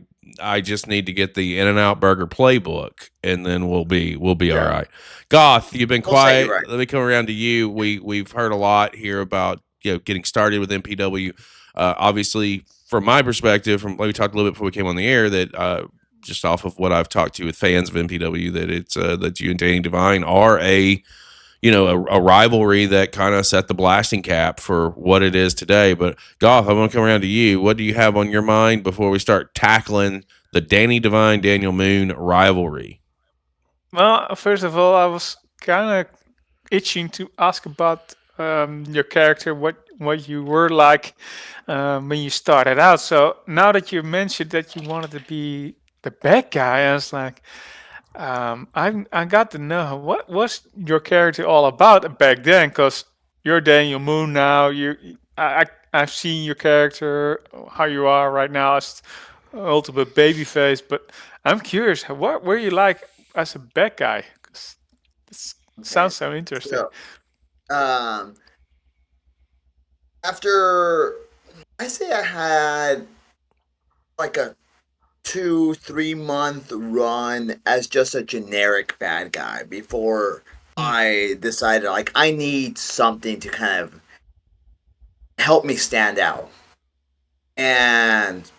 just need to get the In-N-Out Burger playbook, and then we'll be all right. Goth, you've been quiet. Right. Let me come around to you. We've heard a lot here about getting started with MPW. Obviously, from my perspective, we talked a little bit before we came on the air, that just off of what I've talked to with fans of MPW, that it's that you and Danny Devine are a rivalry that kind of set the blasting cap for what it is today. But Goth, I'm going to come around to you. What do you have on your mind before we start tackling the Danny Devine, Daniel Moon rivalry? Well, first of all, I was kind of itching to ask about your character, what you were like when you started out. So now that you mentioned that you wanted to be the bad guy, I was like, I got to know what was your character all about back then, because you're Daniel Moon now. I've seen your character, how you are right now as ultimate babyface, but I'm curious, what were you like as a bad guy? 'Cause this sounds so interesting. So, after I say I had like a 2-3 month run as just a generic bad guy before I decided I need something to kind of help me stand out. And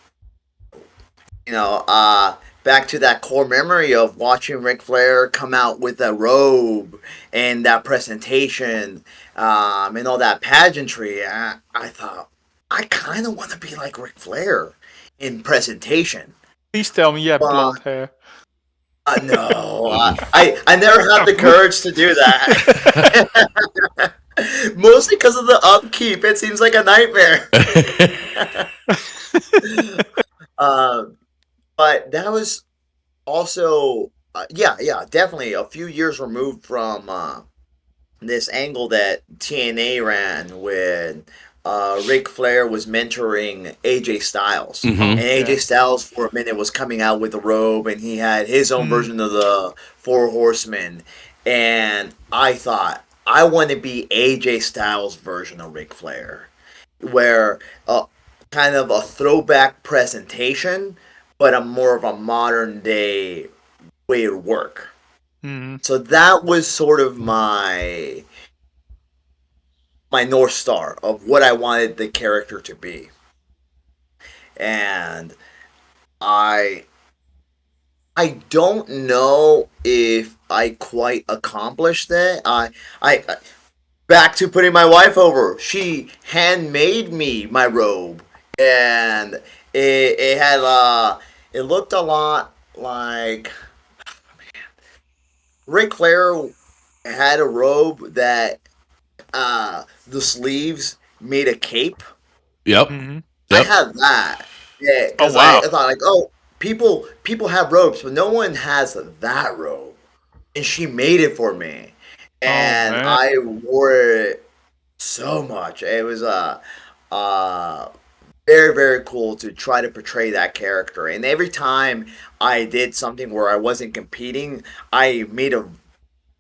back to that core memory of watching Ric Flair come out with a robe and that presentation and all that pageantry, I thought, I kind of want to be like Ric Flair in presentation. Please tell me you have blonde hair. No, I never had the courage to do that. Mostly because of the upkeep. It seems like a nightmare. But that was also, definitely a few years removed from this angle that TNA ran when Ric Flair was mentoring AJ Styles. Mhm. And AJ Styles, for a minute, was coming out with a robe, and he had his own version of the Four Horsemen. And I thought, I want to be AJ Styles' version of Ric Flair, where kind of a throwback presentation, but a more of a modern day way to work. So that was sort of my North Star of what I wanted the character to be. And I don't know if I quite accomplished that. I back to putting my wife over. She handmade me my robe, and it had it looked a lot like Ric Flair had a robe that the sleeves made a cape. Yep. I have that. Yeah, because I thought like, oh, people have robes, but no one has that robe, and she made it for me, and I wore it so much. It was very very cool to try to portray that character. And every time I did something where I wasn't competing, I made a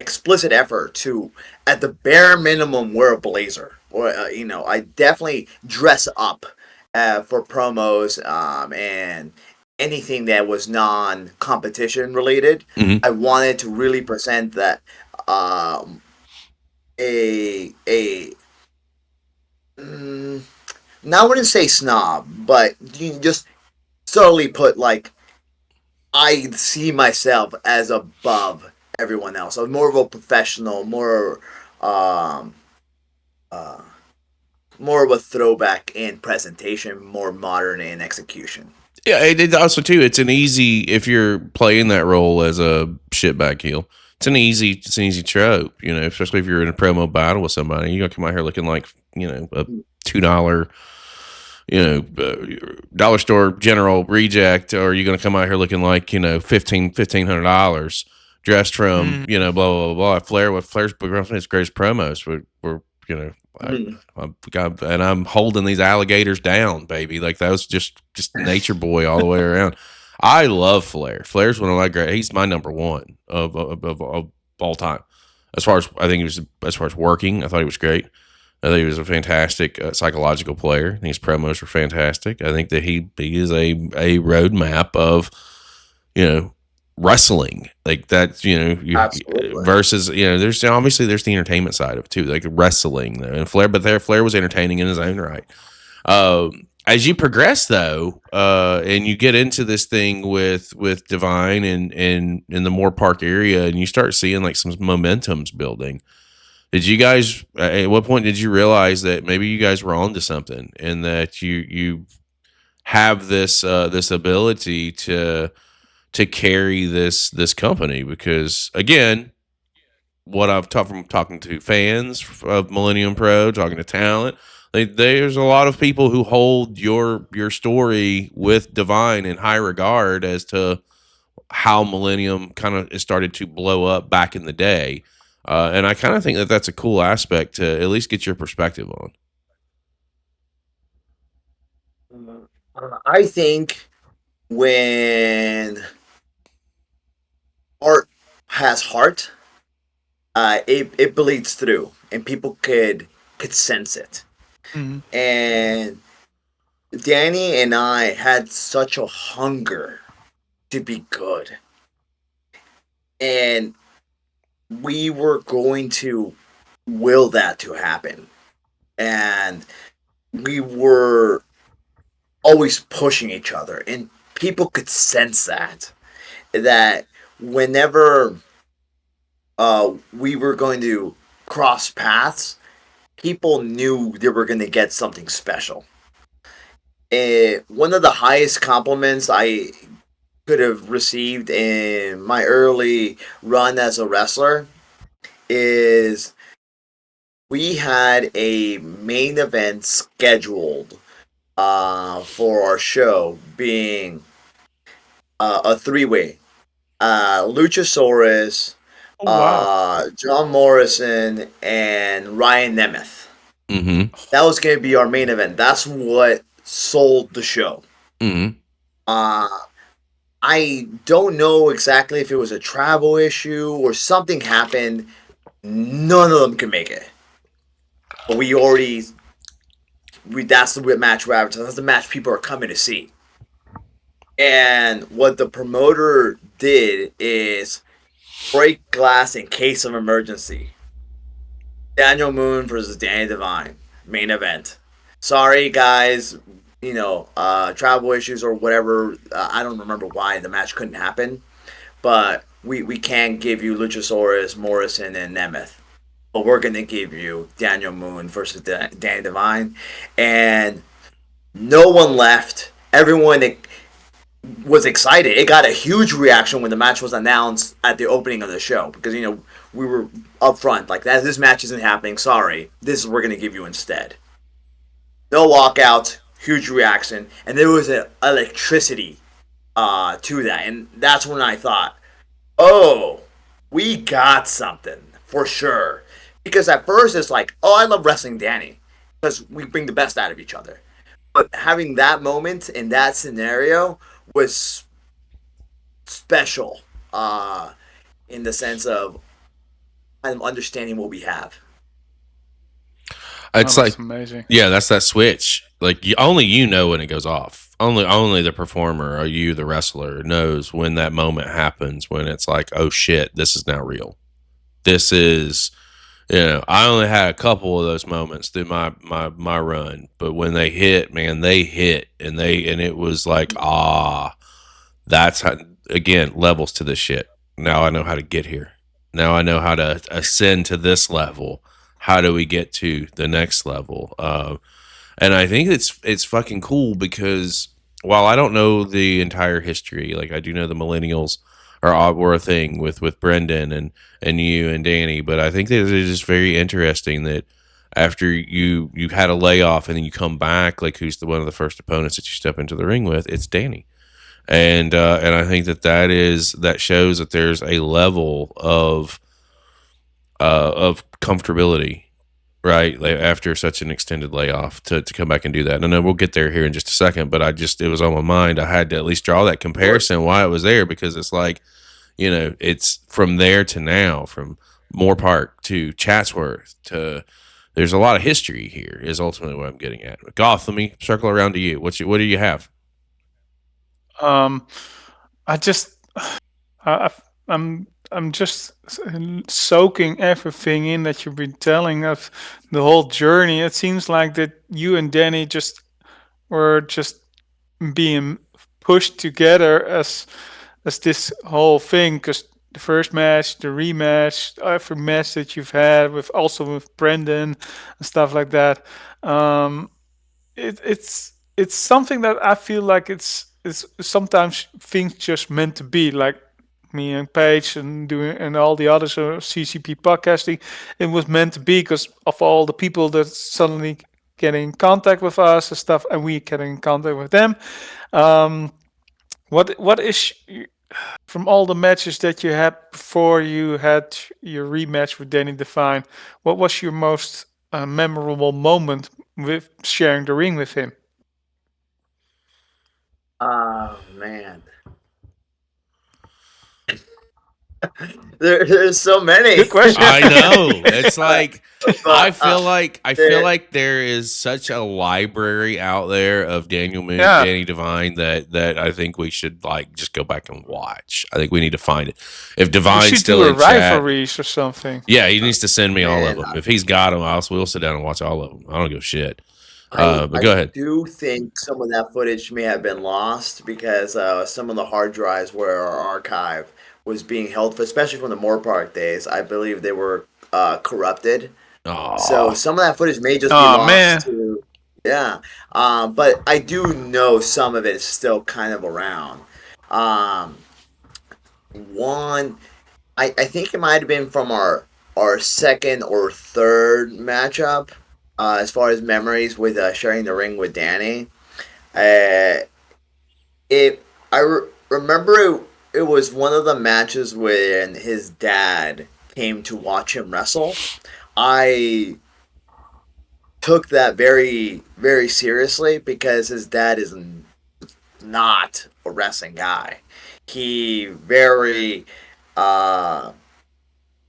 explicit effort to, at the bare minimum, wear a blazer. Or I definitely dress up for promos and anything that was non-competition related. Mhm. I wanted to really present that a now I wouldn't say snob, but you just subtly put like I see myself as above everyone else. I'm more of a professional, um, uh, more of a throwback in presentation, more modern in execution. Yeah, it also too. It's an easy if you're playing that role as a shitbag heel. It's an easy trope, especially if you're in a promo battle with somebody. You're gonna come out here looking like a $2, dollar store general reject, or you're gonna come out here looking like $1,500 dressed from blah blah blah. Flair's his greatest promos were and I'm holding these alligators down, baby. Like that was just nature boy all the way around. I love Flair. Flair's one of my great. He's my number one of all time. As far as as far as working, I thought he was great. I think he was a fantastic psychological player. His promos were fantastic. I think that he is a roadmap of wrestling like that. Versus there's obviously there's the entertainment side of it too, like wrestling and Flair. But Flair was entertaining in his own right. As you progress though, and you get into this thing with Divine and in the Moore Park area, and you start seeing like some momentum's building. Did you guys? At what point did you realize that maybe you guys were onto something, and that you have this this ability to carry this company? Because again, what I've taught from talking to fans of Millennium Pro, talking to talent, there's a lot of people who hold your story with Divine in high regard as to how Millennium kind of started to blow up back in the day. And I kind of think that that's a cool aspect to at least get your perspective on. I think when art has heart, it bleeds through, and people could sense it. And Danny and I had such a hunger to be good, and we were going to will that to happen, and we were always pushing each other, and people could sense that whenever we were going to cross paths, people knew they were going to get something special. One of the highest compliments I could have received in my early run as a wrestler is we had a main event scheduled for our show, being a three-way Luchasaurus, Oh wow. John Morrison, and Ryan Nemeth. Mm-hmm. That was going to be our main event. That's what sold the show. Mm-hmm. Uh, I don't know exactly if it was a travel issue or something happened. None of them could make it. But that's the match we're advertising. That's the match people are coming to see. And what the promoter did is break glass in case of emergency. Daniel Moon versus Danny Devine, main event. Sorry, guys, travel issues or whatever. I don't remember why the match couldn't happen, but we can give you Luchasaurus, Morrison, and Nemeth. But we're going to give you Daniel Moon versus Danny Devine. And no one left. Everyone was excited. It got a huge reaction when the match was announced at the opening of the show because we were upfront like that. This match isn't happening. Sorry, this is what we're gonna give you instead. No walkout, huge reaction, and there was an electricity to that, and that's when I thought, oh, we got something for sure. Because at first it's like, oh, I love wrestling Danny because we bring the best out of each other. But having that moment in that scenario was special in the sense of kind of understanding what we have. It's that's like, amazing. yeah, that's that switch. Like only you know when it goes off. Only the performer or you, the wrestler, knows when that moment happens. When it's like, oh shit, this is now real. This is, I only had a couple of those moments through my run, but when they hit, man, they hit, and it was like, that's how, again, levels to this shit. Now I know how to get here. Now I know how to ascend to this level. How do we get to the next level? And I think it's fucking cool because while I don't know the entire history, like I do know the millennials were a thing with Brendan and you and Danny, but I think that it is just very interesting that after you had a layoff and then you come back, like who's one of the first opponents that you step into the ring with? It's Danny. And I think that shows that there's a level of comfortability, right? Like after such an extended layoff to come back and do that. And I know we'll get there here in just a second, but it was on my mind. I had to at least draw that comparison why it was there, because it's like, it's from there to now, from Moore Park to Chatsworth to, there's a lot of history here is ultimately what I'm getting at. Goth, let me circle around to you. What do you have? I just, I'm just soaking everything in that you've been telling of the whole journey. It seems like that you and Danny just were just being pushed together as this whole thing. Because the first match, the rematch, every match that you've had with Brendan and stuff like that. It's something that I feel like it's sometimes things just meant to be, like me and Paige and doing and all the others CCP podcasting. It was meant to be because of all the people that suddenly get in contact with us and stuff, and we get in contact with them. What is from all the matches that you had before you had your rematch with Danny Devine? What was your most memorable moment with sharing the ring with him? Oh man, there's so many. Good question. I know. It's like I feel there- like there is such a library out there of Daniel Moon, Yeah. Danny Devine that I think we should like just go back and watch. I think we need to find it. If We Divine's should still do a in chat, rivalries or something. yeah, he needs to send me all of Man, them. If he's got them, we'll sit down and watch all of them. I don't give a shit. But I go ahead. do think some of that footage may have been lost because some of the hard drives where our archive was being held, for, especially from the Moore Park days, I believe they were corrupted. So Oh, some of that footage may just be Oh lost man. to, yeah. But I do know some of it is still kind of around. Um, one, I think it might have been from our second or third matchup, as far as memories with sharing the ring with Danny. Uh, it I remember it it was one of the matches when his dad came to watch him wrestle. I took that very, very seriously because his dad is not a wrestling guy. He uh,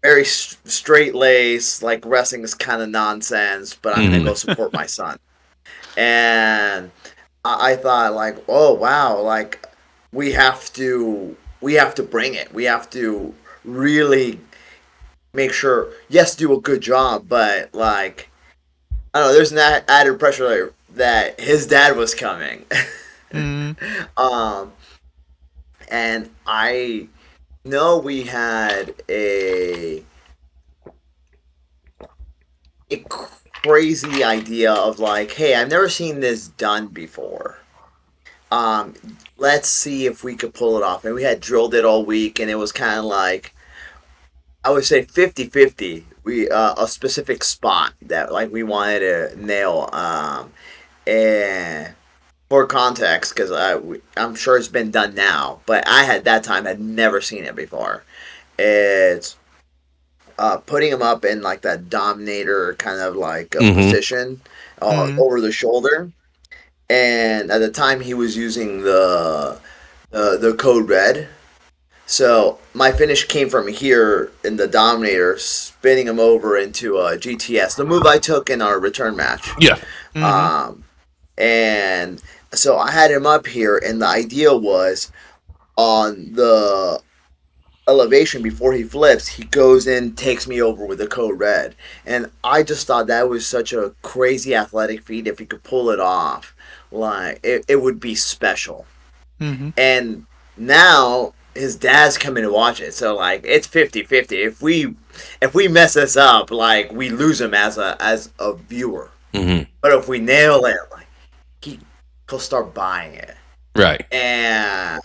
very straight laced, like wrestling is kind of nonsense, but I'm gonna go support my son. And I thought like, oh wow, like we have to bring it. We have to really make sure, yes, do a good job, but like I don't know, there's an added pressure that his dad was coming. um, and I know we had a crazy idea of like, hey, I've never seen this done before. Let's see if we could pull it off. And we had drilled it all week, and it was kind of like, I would say 50-50. We a specific spot that like we wanted to nail. And for context, because I'm sure it's been done now, but I had that time had never seen it before. It's putting him up in like that dominator kind of like position over the shoulder, and at the time he was using the code red. So my finish came from here in the Dominator, spinning him over into a GTS, the move I took in our return match. Yeah. And so I had him up here, and the idea was on the elevation before he flips, he goes in, takes me over with the code red. And I just thought that was such a crazy athletic feat. If he could pull it off, like it would be special. And now his dad's coming to watch it, so like it's 50-50. If we mess this up, like we lose him as a viewer. But if we nail it, like he'll start buying it. Right. And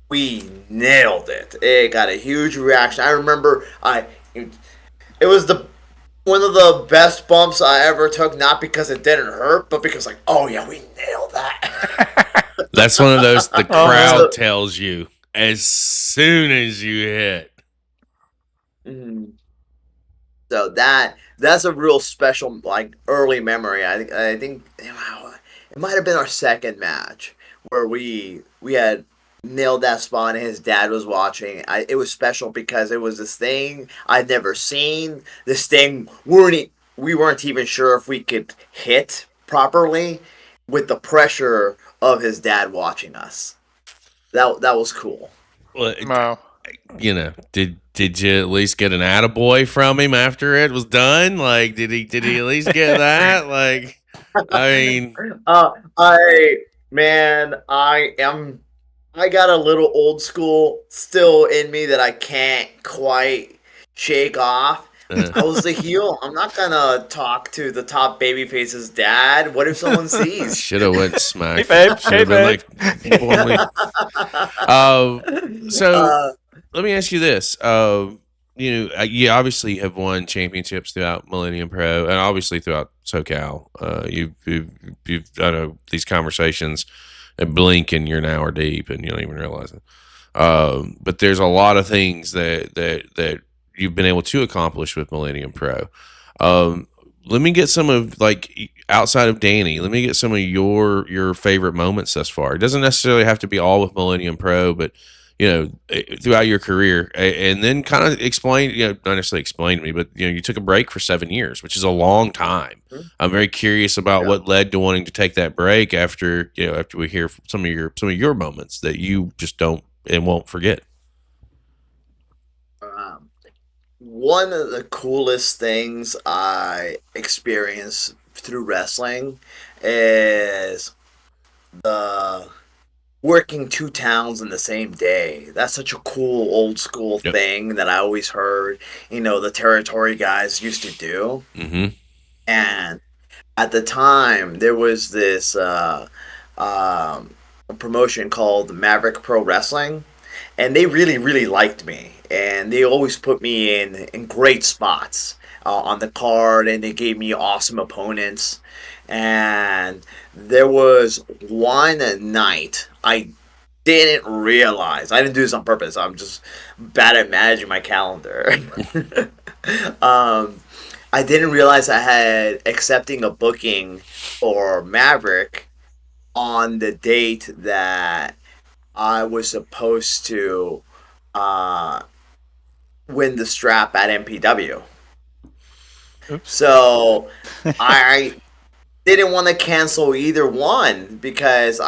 we nailed it. It got a huge reaction. I remember it was one of the best bumps I ever took, not because it didn't hurt, but because like, oh yeah, we nailed that. That's one of those the crowd tells you as soon as you hit. So that's a real special like early memory. I think it might have been our second match where we had nailed that spot and his dad was watching. It was special because it was this thing I'd never seen. This thing we weren't even sure if we could hit properly with the pressure of his dad watching us. That was cool. Well, wow. You know, did you at least get an attaboy from him after it was done? Like, did he at least get that? Like, I mean, I got a little old school still in me that I can't quite shake off. I was the heel. I'm not gonna talk to the top babyface's dad. What if someone sees? Should have went smack. Hey, babe. So let me ask you this. You obviously have won championships throughout Millennium Pro and obviously throughout SoCal. You've I know these conversations and blink and you're an hour deep and you don't even realize it. But there's a lot of things that you've been able to accomplish with Millennium Pro. Let me get some of like outside of Danny. Let me get some of your favorite moments thus far. It doesn't necessarily have to be all with Millennium Pro, but throughout your career, and then kind of explain. Not necessarily explain to me, but you took a break for 7 years, which is a long time. I'm very curious about what led to wanting to take that break after we hear some of your moments that you just don't and won't forget. One of the coolest things I experienced through wrestling is the working 2 towns in the same day. That's such a cool old school thing that I always heard, the territory guys used to do. And at the time, there was this a promotion called Maverick Pro Wrestling, and they really, really liked me. And they always put me in great spots on the card, and they gave me awesome opponents. And there was one night I didn't realize. I didn't do this on purpose. I'm just bad at managing my calendar. um, I didn't realize I had accepting a booking for Maverick on the date that I was supposed to uh, win the strap at MPW. Oops. So I didn't want to cancel either one because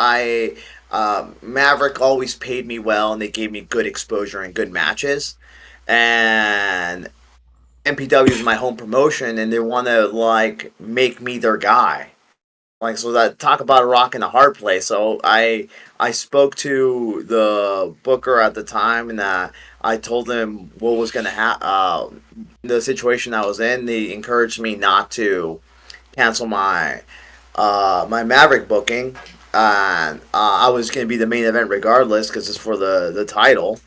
Maverick always paid me well and they gave me good exposure and good matches, and MPW is my home promotion and they want to like make me their guy. Like, so that talk about a rock and a hard place. So I spoke to the booker at the time and I told him what was gonna happen, the situation I was in. They encouraged me not to cancel my Maverick booking, and I was gonna be the main event regardless because it's for the title.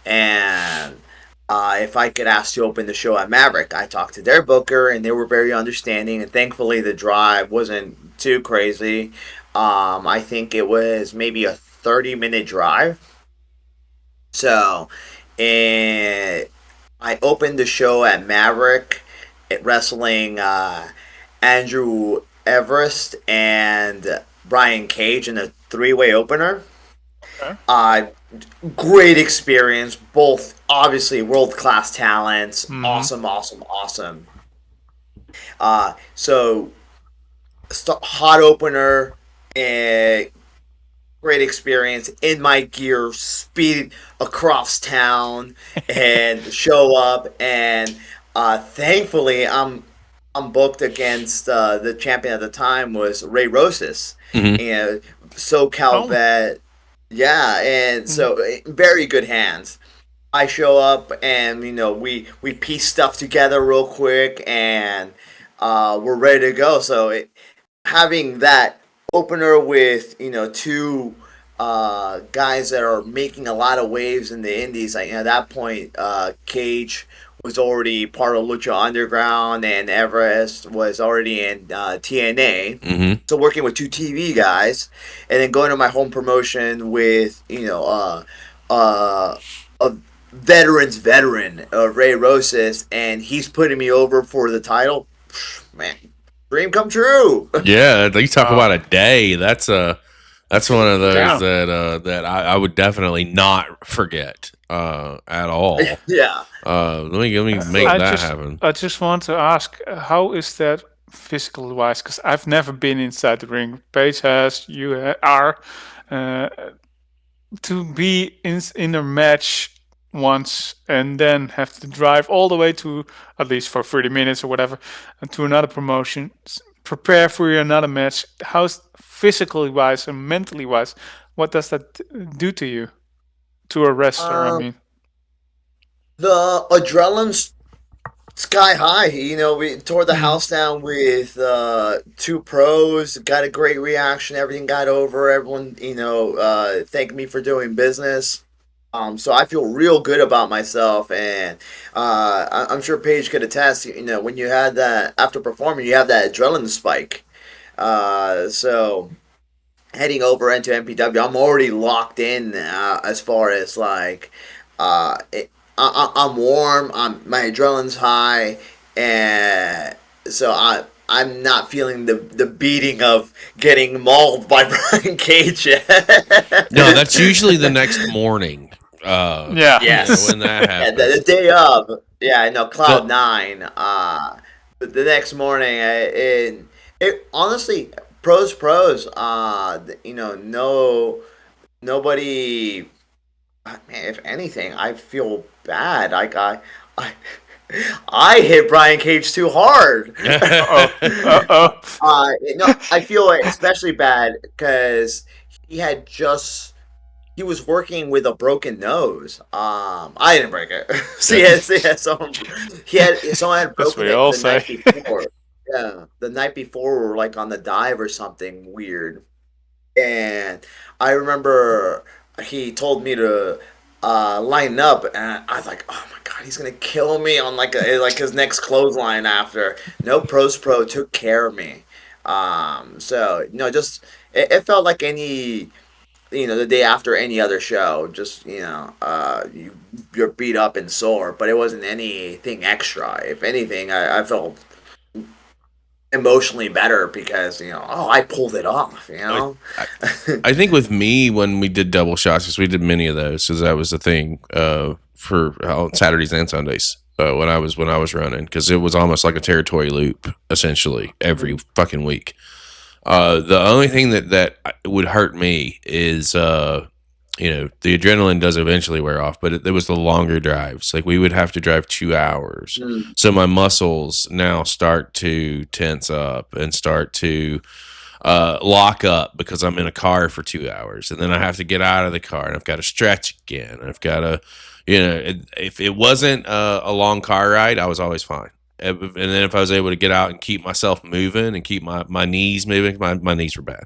And if I could ask to open the show at Maverick, I talked to their booker and they were very understanding. And thankfully, the drive wasn't too crazy. I think it was maybe a 30-minute drive. So, I opened the show at Maverick, wrestling Andrew Everest and Brian Cage in a three-way opener. Okay. Great experience. Both obviously world-class talents. Mhm. Awesome. So hot opener. Great experience in my gear, speed across town and show up, and thankfully I'm booked against the champion at the time was Ray Rosas, and SoCal vet. Yeah, and so very good hands. I show up and we piece stuff together real quick and we're ready to go. So having that opener with two guys that are making a lot of waves in the indies, like at that point Cage was already part of Lucha Underground and Everest was already in TNA. So working with two TV guys and then going to my home promotion with a veteran Ray Rosas, and he's putting me over for the title. Man, dream come true. Yeah, you talk about a day. That's one of those that I would definitely not forget at all. Yeah. Let me make that happen. I just want to ask, how is that physical wise? Because I've never been inside the ring. Paige has, you are. To be in a match once and then have to drive all the way to, at least for 30 minutes or whatever, and to another promotion, prepare for another match. How's physically wise and mentally wise? What does that do to you, to a wrestler? I mean, the adrenaline's sky high. We tore the house down with two pros. Got a great reaction. Everything got over. Everyone, thanked me for doing business. So I feel real good about myself, and I'm sure Paige could attest. When you had that after performing, you have that adrenaline spike. So heading over into MPW, I'm already locked in as far as like I'm warm. My adrenaline's high, and so I'm not feeling the beating of getting mauled by Brian Cage yet. No, that's usually the next morning. Yes. When that happens. The day of, Cloud 9. The next morning, it honestly, pros. Nobody. Man, if anything, I feel bad. Like I hit Brian Cage too hard. I feel especially bad because he was working with a broken nose. I didn't break it. Someone had broken it the night before. Yeah, the night before we were like on the dive or something weird. And I remember he told me to line up, and I was like, "Oh my god, he's gonna kill me on like his next clothesline." After no Pros Pro took care of me. So just it felt like any the day after any other show. Just you're beat up and sore, but it wasn't anything extra. If anything, I felt emotionally better because I pulled it off. I think with me, when we did double shots, because we did many of those, because that was the thing for Saturdays and Sundays when I was running, because it was almost like a territory loop essentially every fucking week. The only thing that would hurt me is the adrenaline does eventually wear off, but it was the longer drives. Like we would have to drive 2 hours, so my muscles now start to tense up and start to lock up because I'm in a car for 2 hours, and then I have to get out of the car and I've got to stretch again. I've got to, if it wasn't a long car ride, I was always fine. And then if I was able to get out and keep myself moving and keep my knees moving, my knees were bad.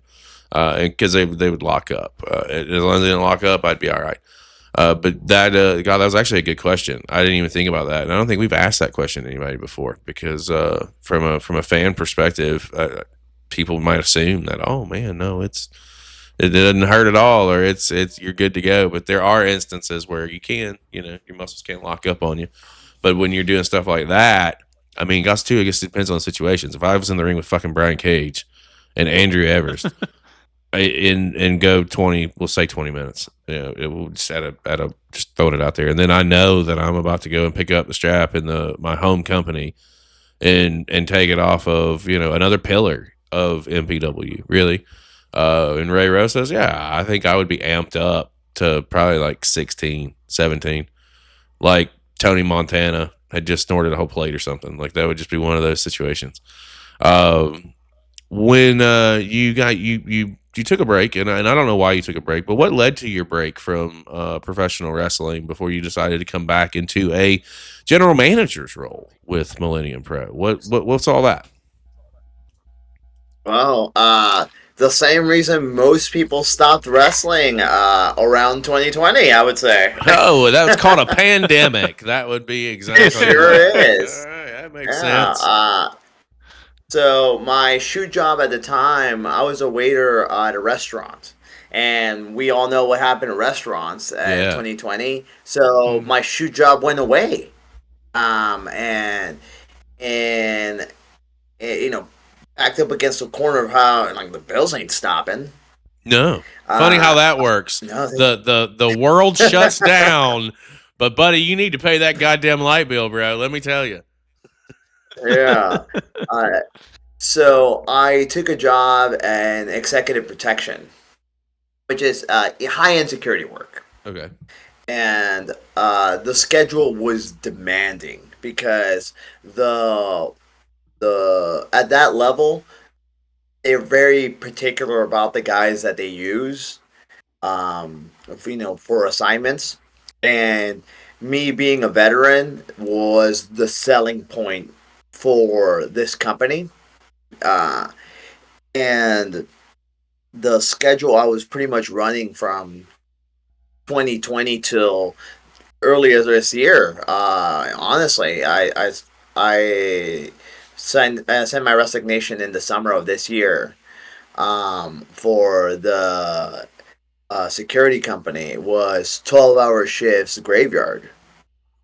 Because they would lock up. As long as they didn't lock up, I'd be all right. But that God, that was actually a good question. I didn't even think about that, and I don't think we've asked that question to anybody before. Because from a fan perspective, people might assume that, oh man, no, it doesn't hurt at all, or it's you're good to go. But there are instances where you can, your muscles can't lock up on you. But when you're doing stuff like that, I mean, I guess it depends on the situations. If I was in the ring with fucking Brian Cage and Andrew Evers. And go 20, we'll say 20 minutes. It will just just throwing it out there, and then I know that I'm about to go and pick up the strap in my home company, and take it off of another pillar of MPW. Really, and Ray Rose says, yeah, I think I would be amped up to probably like 16, 17, like Tony Montana had just snorted a whole plate or something. Like that would just be one of those situations. When you took a break, and I don't know why you took a break, but what led to your break from professional wrestling before you decided to come back into a general manager's role with Millennium Pro? What's all that? Well, the same reason most people stopped wrestling around 2020, I would say. Oh, that was called a pandemic. That would be exactly. It sure is. All right, that makes sense. So my shoot job at the time, I was a waiter at a restaurant, and we all know what happened at restaurants in 2020. So my shoot job went away, and backed up against the corner of how the bills ain't stopping. No, funny how that works. No, the world shuts down, but buddy, you need to pay that goddamn light bill, bro. Let me tell you. Yeah. So I took a job in executive protection, which is high-end security work. Okay. And the schedule was demanding because the at that level, they're very particular about the guys that they use, for assignments. And me being a veteran was the selling point for this company, and the schedule I was pretty much running from 2020 till earlier this year. Honestly, I sent my resignation in the summer of this year for the security company. It was 12-hour shifts, graveyard.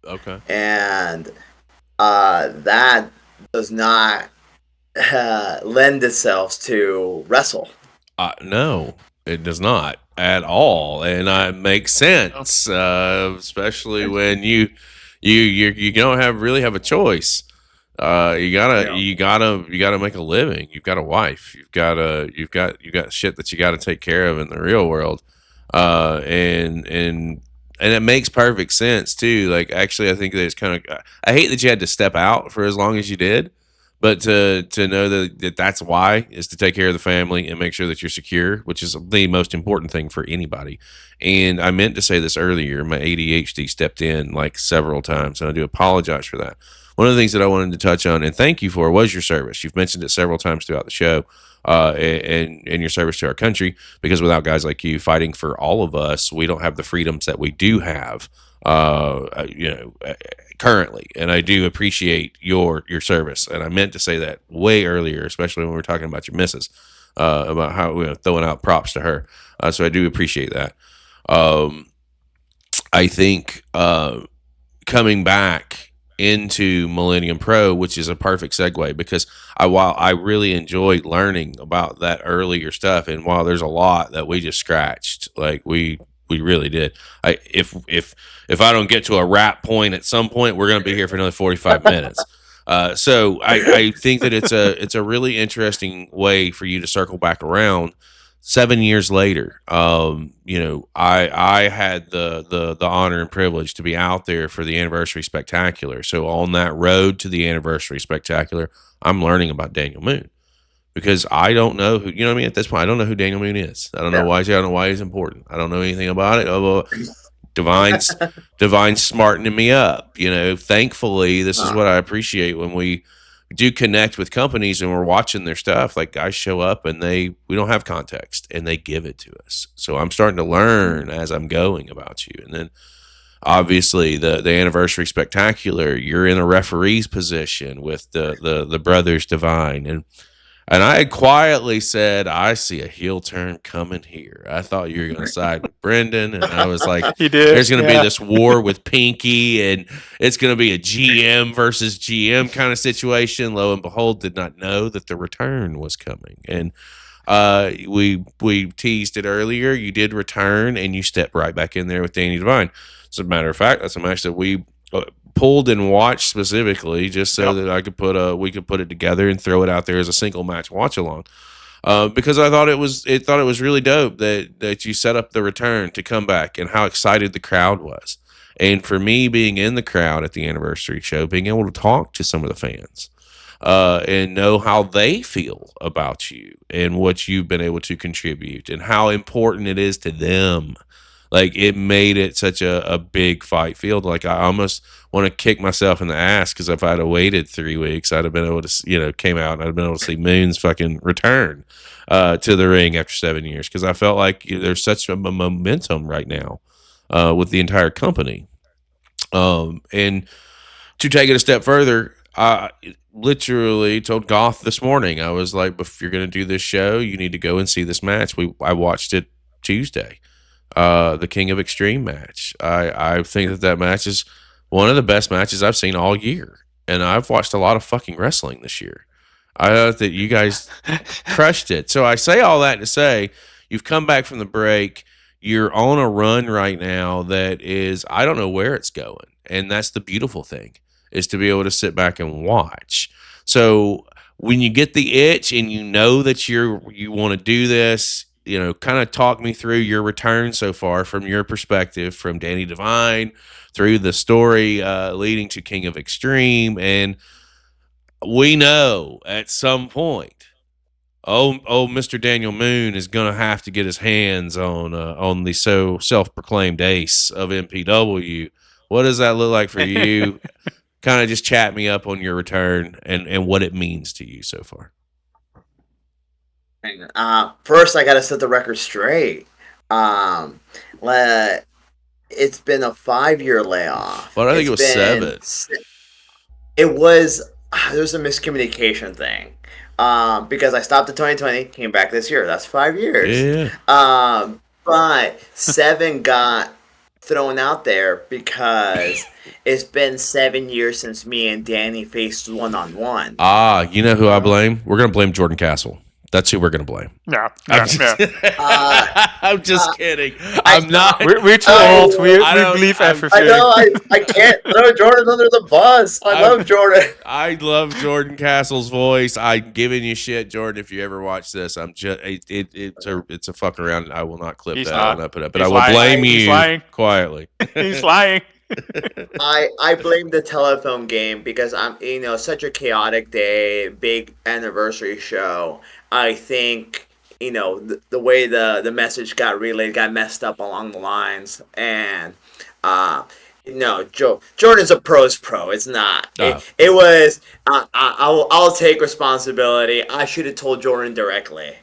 Okay. And that does not lend itself to wrestle. No, it does not at all, and it makes sense, especially when you don't really have a choice. You gotta make a living. You've got a wife. You've got shit that you got to take care of in the real world, and it makes perfect sense too. Like, actually, I think that it's kind of. I hate that you had to step out for as long as you did, but to know that's why is to take care of the family and make sure that you're secure, which is the most important thing for anybody. And I meant to say this earlier. My ADHD stepped in like several times, and I do apologize for that. One of the things that I wanted to touch on and thank you for was your service. You've mentioned it several times throughout the show, and your service to our country, because without guys like you fighting for all of us, we don't have the freedoms that we do have. currently, and I do appreciate your service. And I meant to say that way earlier, especially when we were talking about your missus, about how throwing out props to her. So I do appreciate that. I think coming back into Millennium Pro, which is a perfect segue, because while I really enjoyed learning about that earlier stuff, and while there's a lot that we just scratched, like we really did. If I don't get to a wrap point at some point, we're going to be here for another 45 minutes. So I think that it's a really interesting way for you to circle back around 7 years later. I had the honor and privilege to be out there for the Anniversary Spectacular. So on that road to the Anniversary Spectacular, I'm learning about Daniel Moon, because I don't know who, you know what I mean? At this point, I don't know who Daniel Moon is. I don't know why. I don't know why he's important. I don't know anything about it. Although Divine's smartening me up. Thankfully, this is what I appreciate when we do connect with companies and we're watching their stuff. Like, guys show up and we don't have context and they give it to us. So I'm starting to learn as I'm going about you. And then obviously the Anniversary Spectacular, you're in a referee's position with the brothers Divine, and I had quietly said, I see a heel turn coming here. I thought you were going to side with Brendan, and I was like, there's going to be this war with Pinky, and it's going to be a GM versus GM kind of situation. Lo and behold, did not know that the return was coming. And we teased it earlier. You did return, and you stepped right back in there with Danny Divine. As a matter of fact, that's a match that we pulled and watched specifically just so that we could put it together and throw it out there as a single match watch along. Because I thought it was really dope that you set up the return to come back and how excited the crowd was. And for me, being in the crowd at the anniversary show, being able to talk to some of the fans and know how they feel about you and what you've been able to contribute and how important it is to them. Like, it made it such a big fight field. Like, I almost want to kick myself in the ass, because if I'd have waited 3 weeks, I'd have been able to, came out and I'd have been able to see Moon's fucking return to the ring after 7 years. Because I felt like there's such a momentum right now with the entire company. And to take it a step further, I literally told Goth this morning, I was like, if you're going to do this show, you need to go and see this match. I watched it Tuesday. The King of Extreme match. I think that match is one of the best matches I've seen all year. And I've watched a lot of fucking wrestling this year. I thought that you guys crushed it. So I say all that to say, you've come back from the break. You're on a run right now that is, I don't know where it's going. And that's the beautiful thing, is to be able to sit back and watch. So when you get the itch and you know that you want to do this, kind of talk me through your return so far from your perspective, from Danny Divine through the story leading to King of Extreme. And we know at some point, Mr. Daniel Moon is going to have to get his hands on the so self-proclaimed ace of MPW. What does that look like for you? Kind of just chat me up on your return and what it means to you so far. First, I gotta set the record straight. It's been a 5-year layoff. Well, I think it was 7. It was. There's a miscommunication thing. Because I stopped in 2020, came back this year. That's 5 years. Yeah. But 7 got thrown out there because it's been 7 years since me and Danny faced 1-on-1. You know who I blame? We're gonna blame Jordan Castle. That's who we're going to blame. No. I'm just kidding. I'm not. We're too old. We believe everything. I know. I can't throw Jordan under the bus. I love Jordan. I love Jordan Castle's voice. I'm giving you shit, Jordan. If you ever watch this, I'm just it's a fuck around. I will not clip that. I will not put it. But I will blame you quietly. He's lying. I blame the telephone game because I'm such a chaotic day, big anniversary show. I think the way the message got relayed got messed up along the lines, and Jordan's a pro's pro. It's not. It was. I'll take responsibility. I should have told Jordan directly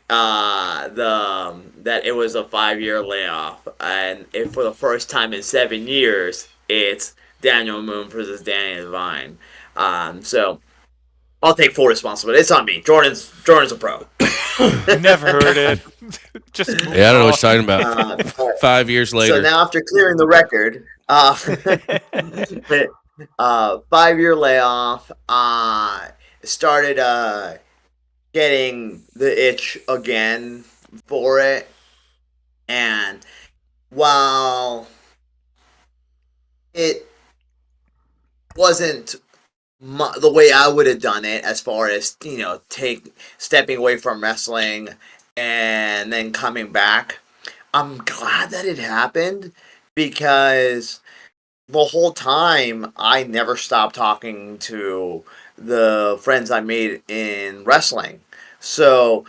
that it was a 5-year layoff, and for the first time in 7 years, it's Daniel Moon versus Danny Devine. So I'll take full responsibility. It's on me. Jordan's a pro. Never heard it. Just move Yeah, I don't know on. what you're talking about. 5 years later. So now after clearing the record, 5-year layoff, started getting the itch again for it. And while it wasn't the way I would have done it, as far as stepping away from wrestling and then coming back, I'm glad that it happened, because the whole time I never stopped talking to the friends I made in wrestling. So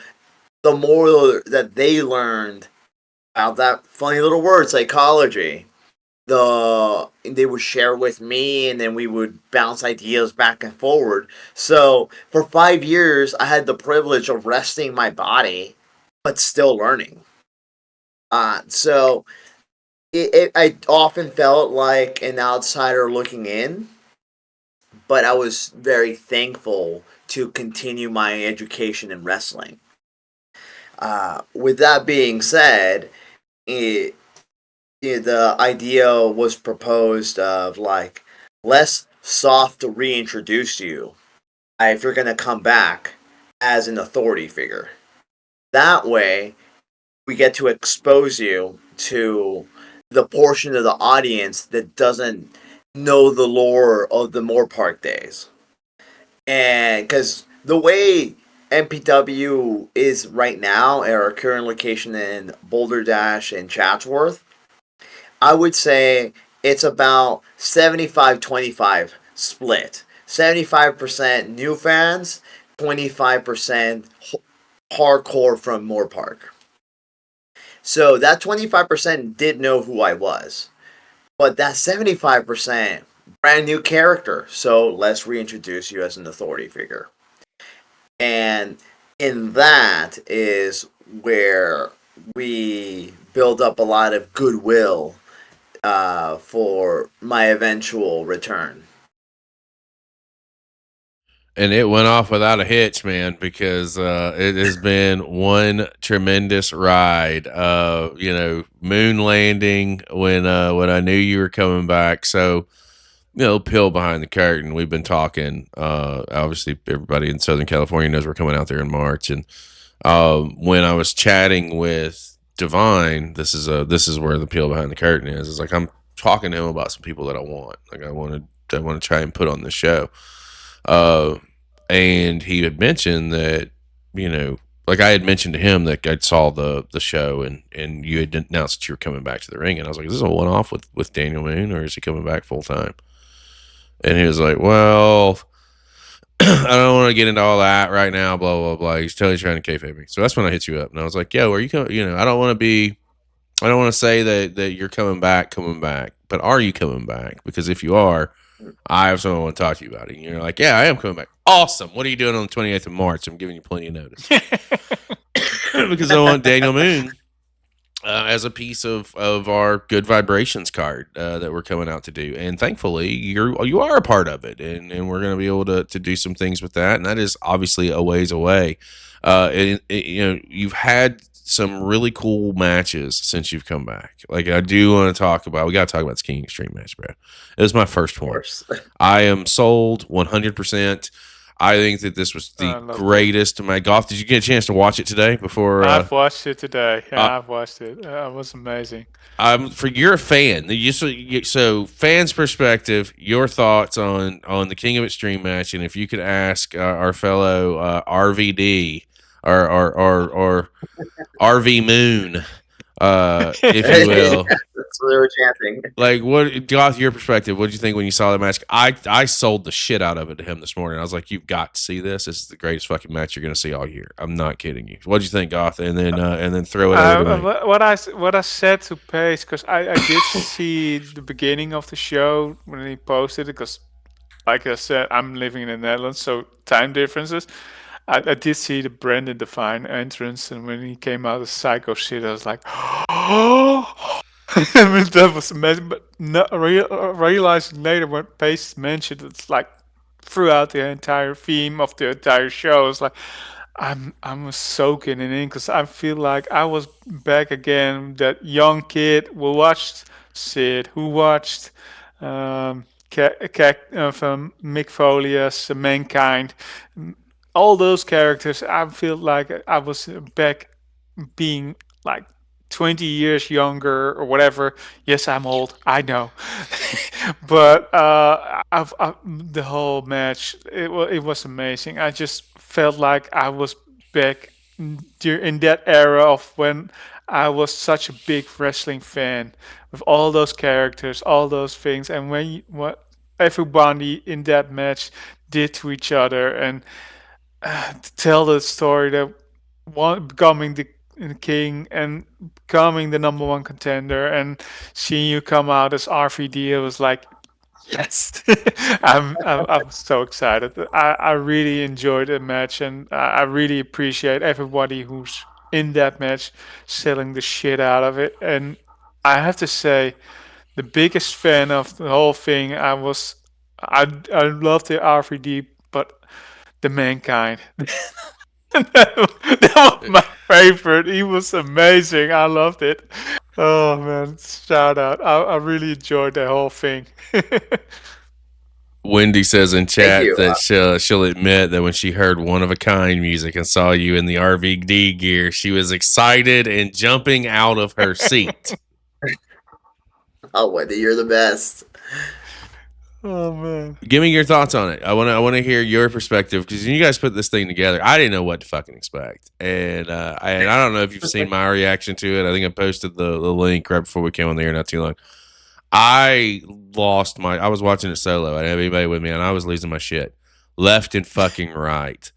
the more that they learned about that funny little word, psychology, they would share with me, and then we would bounce ideas back and forward. So for 5 years, I had the privilege of resting my body, but still learning. So I often felt like an outsider looking in, but I was very thankful to continue my education in wrestling. With that being said, the idea was proposed of like, let's soft reintroduce you if you're going to come back as an authority figure. That way, we get to expose you to the portion of the audience that doesn't know the lore of the Moore Park days. And because the way MPW is right now at our current location in Boulder Dash and Chatsworth, I would say it's about 75-25 split. 75% new fans, 25% hardcore from Moore Park. So that 25% did know who I was. But that 75%, brand new character. So let's reintroduce you as an authority figure. And in that is where we build up a lot of goodwill for my eventual return. And it went off without a hitch, man, because it has been one tremendous ride. Moon landing when I knew you were coming back. So, peel behind the curtain. We've been talking. Obviously, everybody in Southern California knows we're coming out there in March. And when I was chatting with Divine, this is where the peel behind the curtain is. It's like I'm talking to him about some people that I want. Like I want to try and put on the show. And he had mentioned that, like I had mentioned to him that I saw the show and you had announced that you were coming back to the ring. And I was like, is this a one-off with Daniel Moon, or is he coming back full time? And he was like, well, I don't want to get into all that right now, blah, blah, blah. He's totally trying to kayfabe me. So that's when I hit you up. And I was like, yo, are you coming? I don't want to say that you're coming back, but are you coming back? Because if you are, I have someone I want to talk to you about it. And you're like, yeah, I am coming back. Awesome. What are you doing on the 28th of March? I'm giving you plenty of notice. Because I want Daniel Moon as a piece of our Good Vibrations card that we're coming out to do. And thankfully, you are a part of it. And we're going to be able to do some things with that. And that is obviously a ways away. You've had some really cool matches since you've come back. Like I do want to talk about. We got to talk about this King Extreme match, bro. It was my first one. I am sold 100%. I think that this was the greatest. My Goth, did you get a chance to watch it today? Before I've watched it today. Yeah, I've watched it. It was amazing. You're a fan. So fans' perspective, your thoughts on the King of Extreme match, and if you could ask our fellow RVD or RV Moon, if you will. That's what they were chanting. Like, what, Goth, your perspective, what did you think when you saw the match? I sold the shit out of it to him this morning. I was like, you've got to see this. This is the greatest fucking match you're going to see all year. I'm not kidding you. What did you think, Goth? And then throw it over to me. What I said to Pace, because I did see the beginning of the show when he posted it, because like I said, I'm living in the Netherlands, so time differences. I did see the Brandon Devine entrance, and when he came out of Psycho City, I was like, oh, I mean, that was amazing, but not realizing later when Pace mentioned it's like throughout the entire theme of the entire show. It's like I'm soaking it in because I feel like I was back again. That young kid who watched Sid, who watched from Mick Foley's Mankind, all those characters. I feel like I was back being like 20 years younger or whatever. Yes, I'm old. I know. But the whole match, it was amazing. I just felt like I was back in that era of when I was such a big wrestling fan with all those characters, all those things, and what everybody in that match did to each other, and to tell the story that becoming the king and becoming the number one contender and seeing you come out as RVD, it was like, yes. I'm so excited. I really enjoyed the match, and I really appreciate everybody who's in that match selling the shit out of it. And I have to say, the biggest fan of the whole thing, I love the RVD, but the Mankind. That was my favorite. He was amazing. I loved it. Oh man, shout out. I really enjoyed the whole thing. Wendy says in Thank chat you. that she'll admit that when she heard One of a Kind music and saw you in the RVD gear, she was excited and jumping out of her seat. Oh, Wendy, you're the best. Oh man. Give me your thoughts on it. I want to hear your perspective because you guys put this thing together. I didn't know what to fucking expect, and I don't know if you've seen my reaction to it. I think I posted the link right before we came on the air not too long. I was watching it solo. I didn't have anybody with me, and I was losing my shit left and fucking right.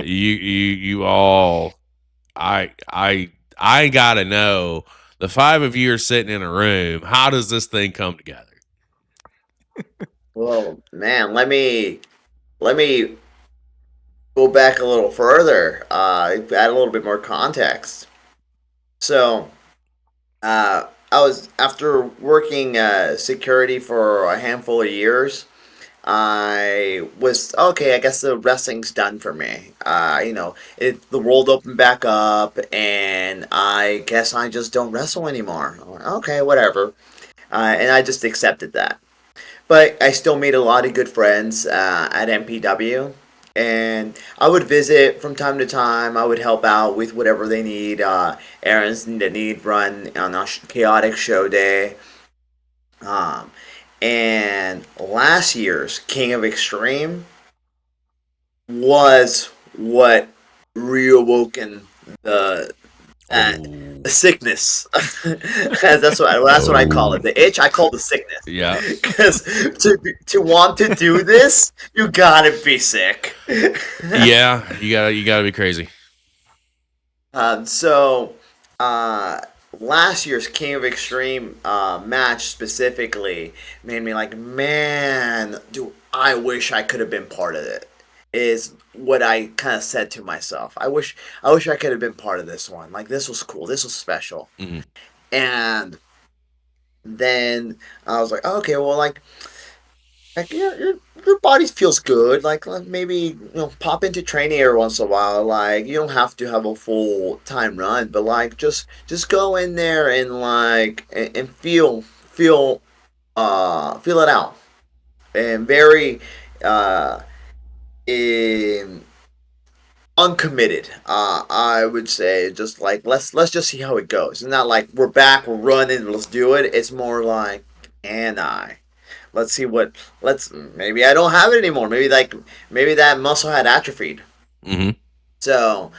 You all, I gotta know, the five of you are sitting in a room. How does this thing come together? Well, man, let me go back a little further. Add a little bit more context. So, I was after working security for a handful of years. I was okay. I guess the wrestling's done for me. The world opened back up, and I guess I just don't wrestle anymore. Okay, whatever. And I just accepted that. But I still made a lot of good friends at MPW. And I would visit from time to time. I would help out with whatever they need, errands that need run on a chaotic show day. Um, and last year's King of Extreme was what reawoken the the sickness. That's what I call it. The itch I call the sickness. Yeah. Because to want to do this, you gotta be sick. Yeah, you gotta be crazy. So last year's King of Extreme match specifically made me like, man, do I wish I could have been part of it. Is what I kind of said to myself. I wish I could have been part of this one. Like, this was cool. This was special. Mm-hmm. And then I was like, okay, well, like your body feels good. Like, maybe pop into training every once in a while. Like, you don't have to have a full time run, but like just go in there and like and feel it out. And very in uncommitted. I would say just like let's just see how it goes. It's not like we're back, we're running, let's do it. It's more like, can I? Let's see what. Maybe I don't have it anymore. Maybe that muscle had atrophied. Mm-hmm. So,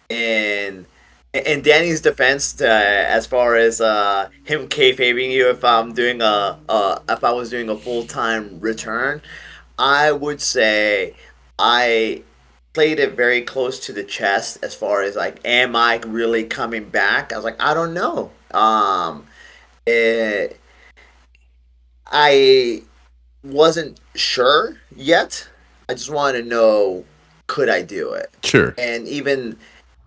in Danny's defense, as far as him kayfabing you, if I was doing a full time return, I would say I played it very close to the chest as far as like, am I really coming back? I was like, I don't know. It, I wasn't sure yet. I just wanted to know, could I do it? Sure. And even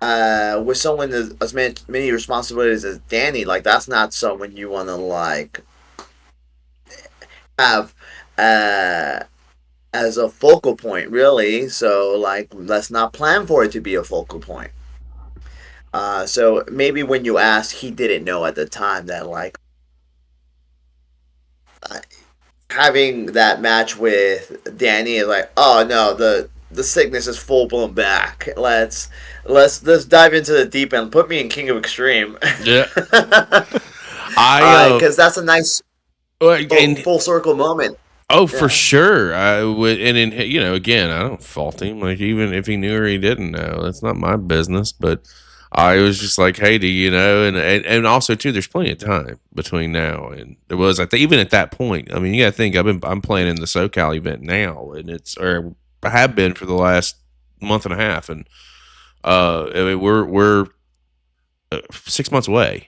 with someone as many responsibilities as Danny, like that's not someone you want to like have uh as a focal point, really. So like, let's not plan for it to be a focal point. So maybe when you asked, he didn't know at the time that like uh, having that match with Danny is like, oh no, the sickness is full blown back. Let's dive into the deep end. Put me in King of Extreme. Yeah. I Because that's a nice full circle moment. Oh, for sure. I would, and in again, I don't fault him. Like even if he knew or he didn't know, that's not my business. But I was just like, hey, do you know? And also too, there's plenty of time between now and there was. I think even at that point, I mean, you got to think I'm playing in the SoCal event now, and I have been for the last month and a half, and I mean, we're 6 months away.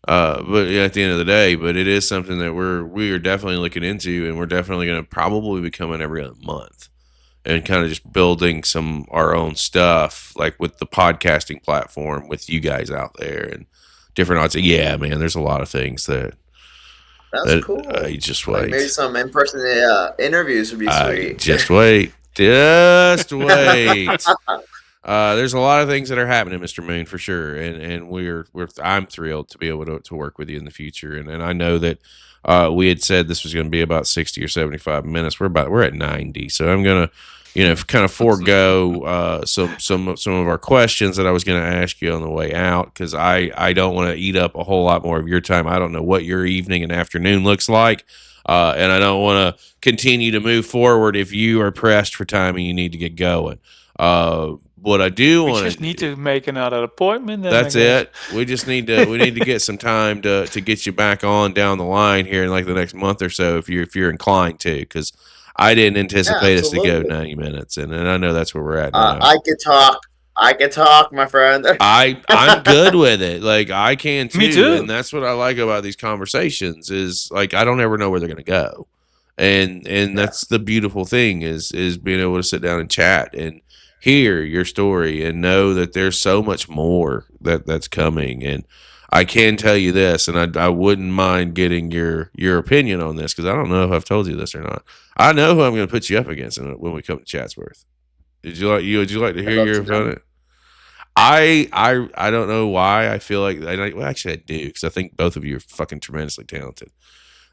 But at the end of the day, but it is something that we are definitely looking into, and we're definitely going to probably be coming every other month and kind of just building some our own stuff, like with the podcasting platform with you guys out there and different odds. Yeah, man, there's a lot of things that's cool. You just like wait. Maybe some in-person interviews would be sweet. Just wait. Just wait. There's a lot of things that are happening, Mr. Moon, for sure, and I'm thrilled to be able to work with you in the future, and I know that we had said this was going to be about 60 or 75 minutes. We're at 90, so I'm gonna kind of forego some of our questions that I was going to ask you on the way out because I don't want to eat up a whole lot more of your time. I don't know what your evening and afternoon looks like. And I don't want to continue to move forward if you are pressed for time and you need to get going. What I do want to just need to make another appointment. Then, that's it. We just need to get some time to get you back on down the line here in like the next month or so if you're inclined to, because I didn't anticipate us to go 90 minutes, and I know that's where we're at now. I can talk, my friend. I'm good with it. Like I can too. Me too. And that's what I like about these conversations is like I don't ever know where they're gonna go. And that's the beautiful thing is being able to sit down and chat and hear your story and know that there's so much more that's coming. And I can tell you this, and I wouldn't mind getting your opinion on this because I don't know if I've told you this or not. I know who I'm going to put you up against when we come to Chatsworth. Would you like to hear your opponent? I don't know why I feel like well, actually I do because I think both of you are fucking tremendously talented.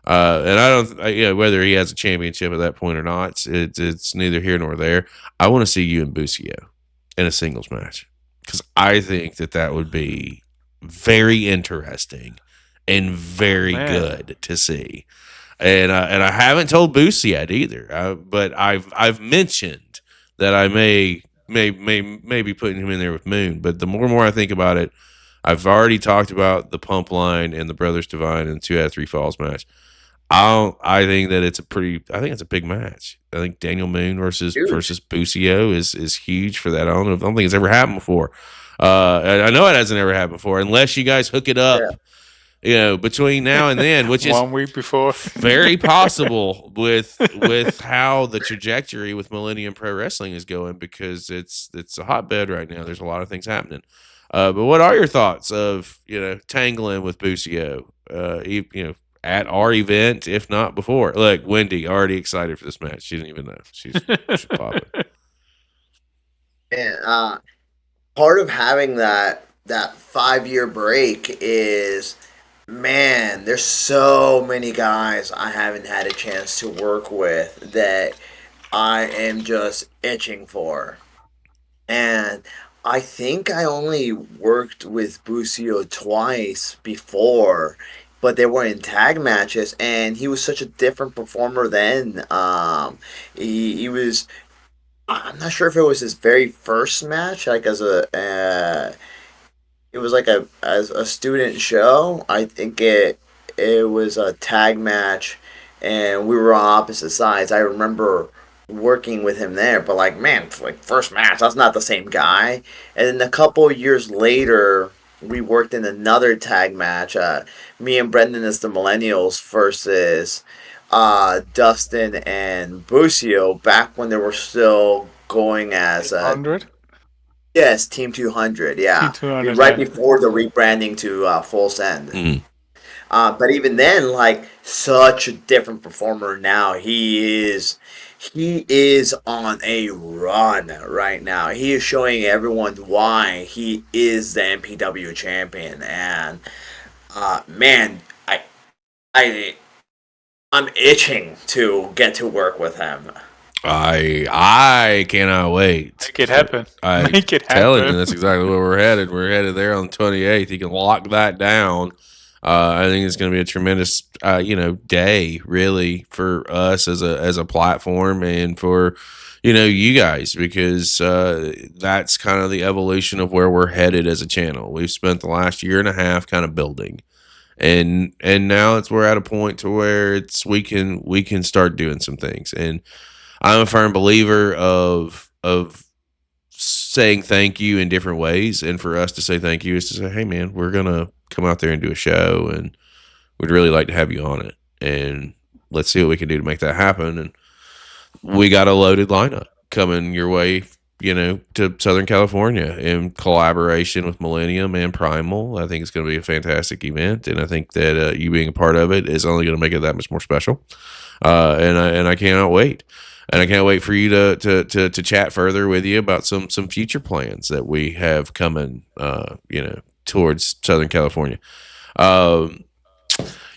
And I don't, whether he has a championship at that point or not, it's neither here nor there. I want to see you and Busio in a singles match because I think that would be very interesting and very good to see. And I haven't told Boosie yet either, but I've mentioned that I may be putting him in there with Moon. But the more and more I think about it, I've already talked about the Pump Line and the Brothers Divine and 2 out of 3 Falls match. I think that it's a big match. I think Daniel Moon versus Busio is huge for that. I don't think it's ever happened before. I know it hasn't ever happened before, unless you guys hook it up, between now and then, which is 1 week before. Very possible with how the trajectory with Millennium Pro Wrestling is going, because it's a hotbed right now. There's a lot of things happening. But what are your thoughts of tangling with Busio? At our event, if not before. Look, Wendy already excited for this match. She didn't even know. She's popping. And part of having that 5-year break is, man, there's so many guys I haven't had a chance to work with that I am just itching for. And I think I only worked with Busio twice before, but they were in tag matches, and he was such a different performer then. He was. I'm not sure if it was his very first match, like as it was like as a student show. I think it was a tag match, and we were on opposite sides. I remember working with him there, but like, man, like first match, that's not the same guy. And then a couple of years later, we worked in another tag match. Me and Brendan as the Millennials versus Dustin and Busio back when they were still going as 100. Yes, Team 200. Team Yeah, 200, right yeah. before the rebranding to Full Send. Mm. But even then, like such a different performer now. He is on a run right now. He is showing everyone why he is the MPW champion. And man, I I'm itching to get to work with him. I cannot wait. Make it happen. I Make it telling happen. you, that's exactly where we're headed. We're headed there on the 28th. He can lock that down. I think it's going to be a tremendous, day really for us as a platform and for you guys because that's kind of the evolution of where we're headed as a channel. We've spent the last year and a half kind of building, and now we're at a point to where we can start doing some things. And I'm a firm believer of saying thank you in different ways, and for us to say thank you is to say, hey man, we're gonna come out there and do a show, and we'd really like to have you on it, and let's see what we can do to make that happen. And we got a loaded lineup coming your way, to Southern California in collaboration with Millennium and Primal. I think it's going to be a fantastic event, and I think that you being a part of it is only going to make it that much more special. And I cannot wait. And I can't wait for you to chat further with you about some future plans that we have coming, towards Southern California. Um,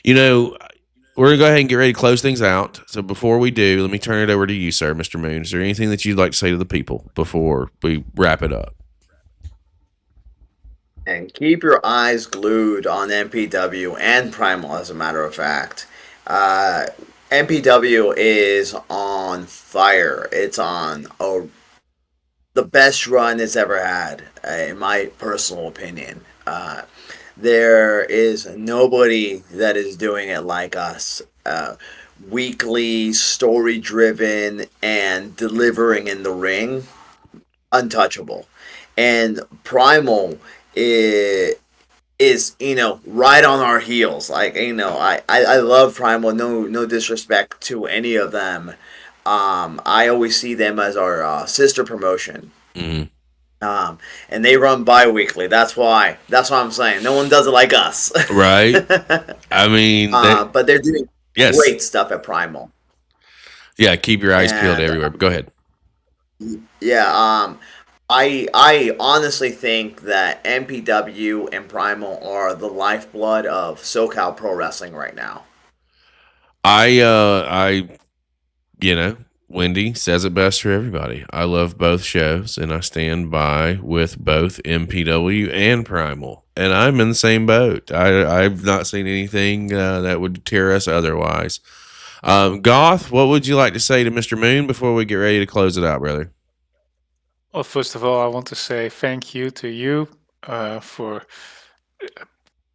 we're gonna go ahead and get ready to close things out. So before we do, let me turn it over to you, sir, Mr. Moon. Is there anything that you'd like to say to the people before we wrap it up? And keep your eyes glued on MPW and Primal, as a matter of fact. Uh, MPW is on fire. It's on the best run it's ever had, in my personal opinion. There is nobody that is doing it like us. Weekly, story driven, and delivering in the ring, untouchable. And Primal is right on our heels. Like I love Primal. No disrespect to any of them. I always see them as our sister promotion. Mm-hmm. And they run bi-weekly. That's why I'm saying no one does it like us. Right. I mean, but they're doing yes, great stuff at Primal. yeah. Keep your eyes peeled And everywhere. But go ahead. yeah, I honestly think that MPW and Primal are the lifeblood of SoCal Pro Wrestling right now. I Wendy says it best for everybody. I love both shows, and I stand by with both MPW and Primal. And I'm in the same boat. I've not seen anything that would deter us otherwise. Goth, what would you like to say to Mr. Moon before we get ready to close it out, brother? Well, first of all, I want to say thank you to you for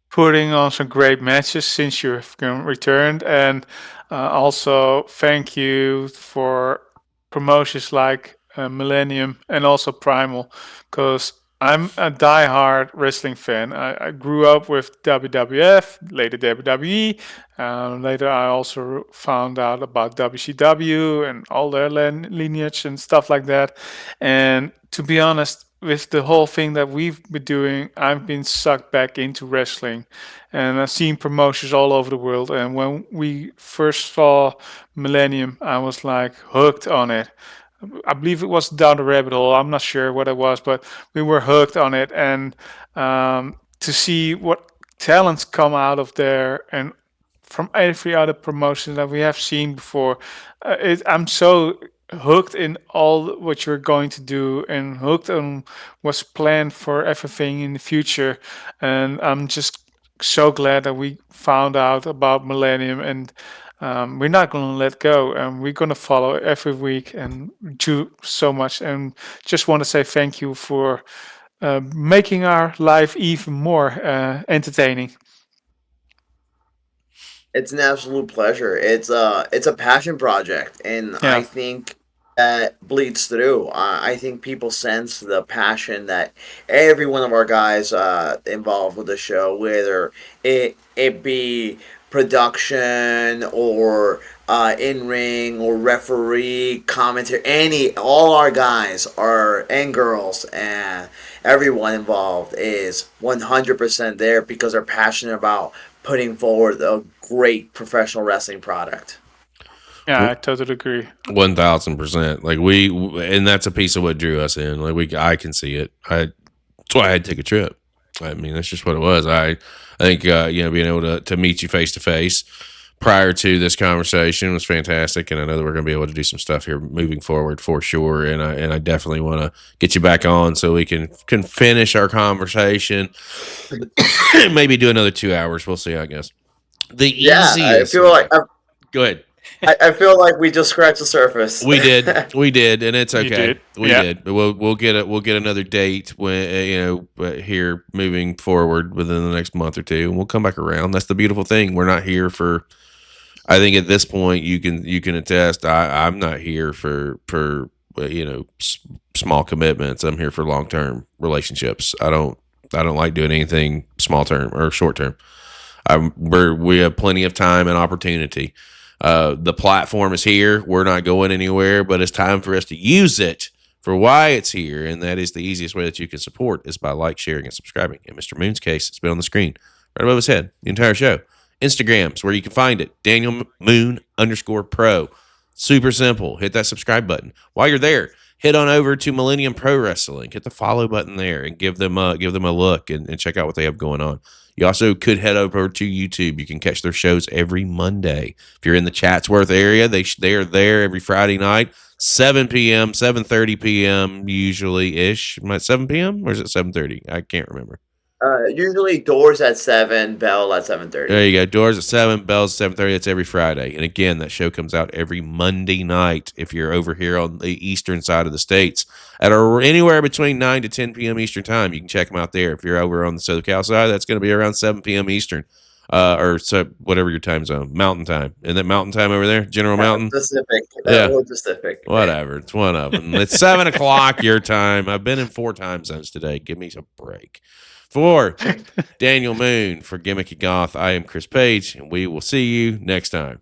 putting on some great matches since you've returned, and also thank you for promotions like Millennium and also Primal, because I'm a die-hard wrestling fan. I grew up with WWF, later WWE. Later, I also found out about WCW and all their lineage and stuff like that. And to be honest, with the whole thing that we've been doing, I've been sucked back into wrestling, and I've seen promotions all over the world. And when we first saw Millennium, I was like hooked on it. I believe it was Down the Rabbit Hole. I'm not sure what it was, but we were hooked on it. And to see what talents come out of there and from every other promotion that we have seen before, I'm so hooked in all what you're going to do and hooked on what's planned for everything in the future. And I'm just so glad that we found out about Millennium, and we're not going to let go, and we're going to follow every week and do so much. And just want to say thank you for making our life even more entertaining. It's an absolute pleasure. It's a passion project, and I Yeah. think that bleeds through. I think people sense the passion that every one of our guys involved with the show, whether it be production or in-ring or referee, commentary, all our guys are and girls and everyone involved is 100% there because they're passionate about putting forward a great professional wrestling product. Yeah, I totally agree. 1,000%. Like and that's a piece of what drew us in. Like I can see it. That's why I had to take a trip. I mean, that's just what it was. I think being able to meet you face to face prior to this conversation was fantastic, and I know that we're going to be able to do some stuff here moving forward for sure. And I definitely want to get you back on so we can finish our conversation. Maybe do another 2 hours. We'll see, I guess. I feel like go ahead. I feel like we just scratched the surface. We did, and it's okay. We Yeah. did. We'll get another date when here moving forward within the next month or two, and we'll come back around. That's the beautiful thing. We're not here for. I think at this point you can attest. I'm not here for small commitments. I'm here for long term relationships. I don't like doing anything small term or short term. We have plenty of time and opportunity. The platform is here. We're not going anywhere, but it's time for us to use it for why it's here. And that is the easiest way that you can support is by sharing, and subscribing. In Mr. Moon's case, it's been on the screen right above his head, the entire show. Instagram's where you can find it. Daniel Moon _pro. Super simple. Hit that subscribe button. While you're there, head on over to Millennium Pro Wrestling. Hit the follow button there and give them a look and check out what they have going on. You also could head over to YouTube. You can catch their shows every Monday. If you're in the Chatsworth area, they are there every Friday night, 7 p.m., 7:30 p.m. usually-ish. 7 p.m. or is it 7:30? I can't remember. Usually doors at 7, bell at 7:30. There you go. Doors at 7, bells at 7:30. It's every Friday. And again, that show comes out every Monday night if you're over here on the eastern side of the states. At anywhere between 9 to 10 p.m. Eastern time, you can check them out there. If you're over on the SoCal side, that's going to be around 7 p.m. Eastern. Whatever your time zone. Mountain time. Isn't that Mountain time over there? General Mountain? Pacific. Pacific. Whatever. It's one of them. It's 7 o'clock your time. I've been in 4 time zones today. Give me a break. For Daniel Moon, for Gimmicky Goth, I am Chris Page, and we will see you next time.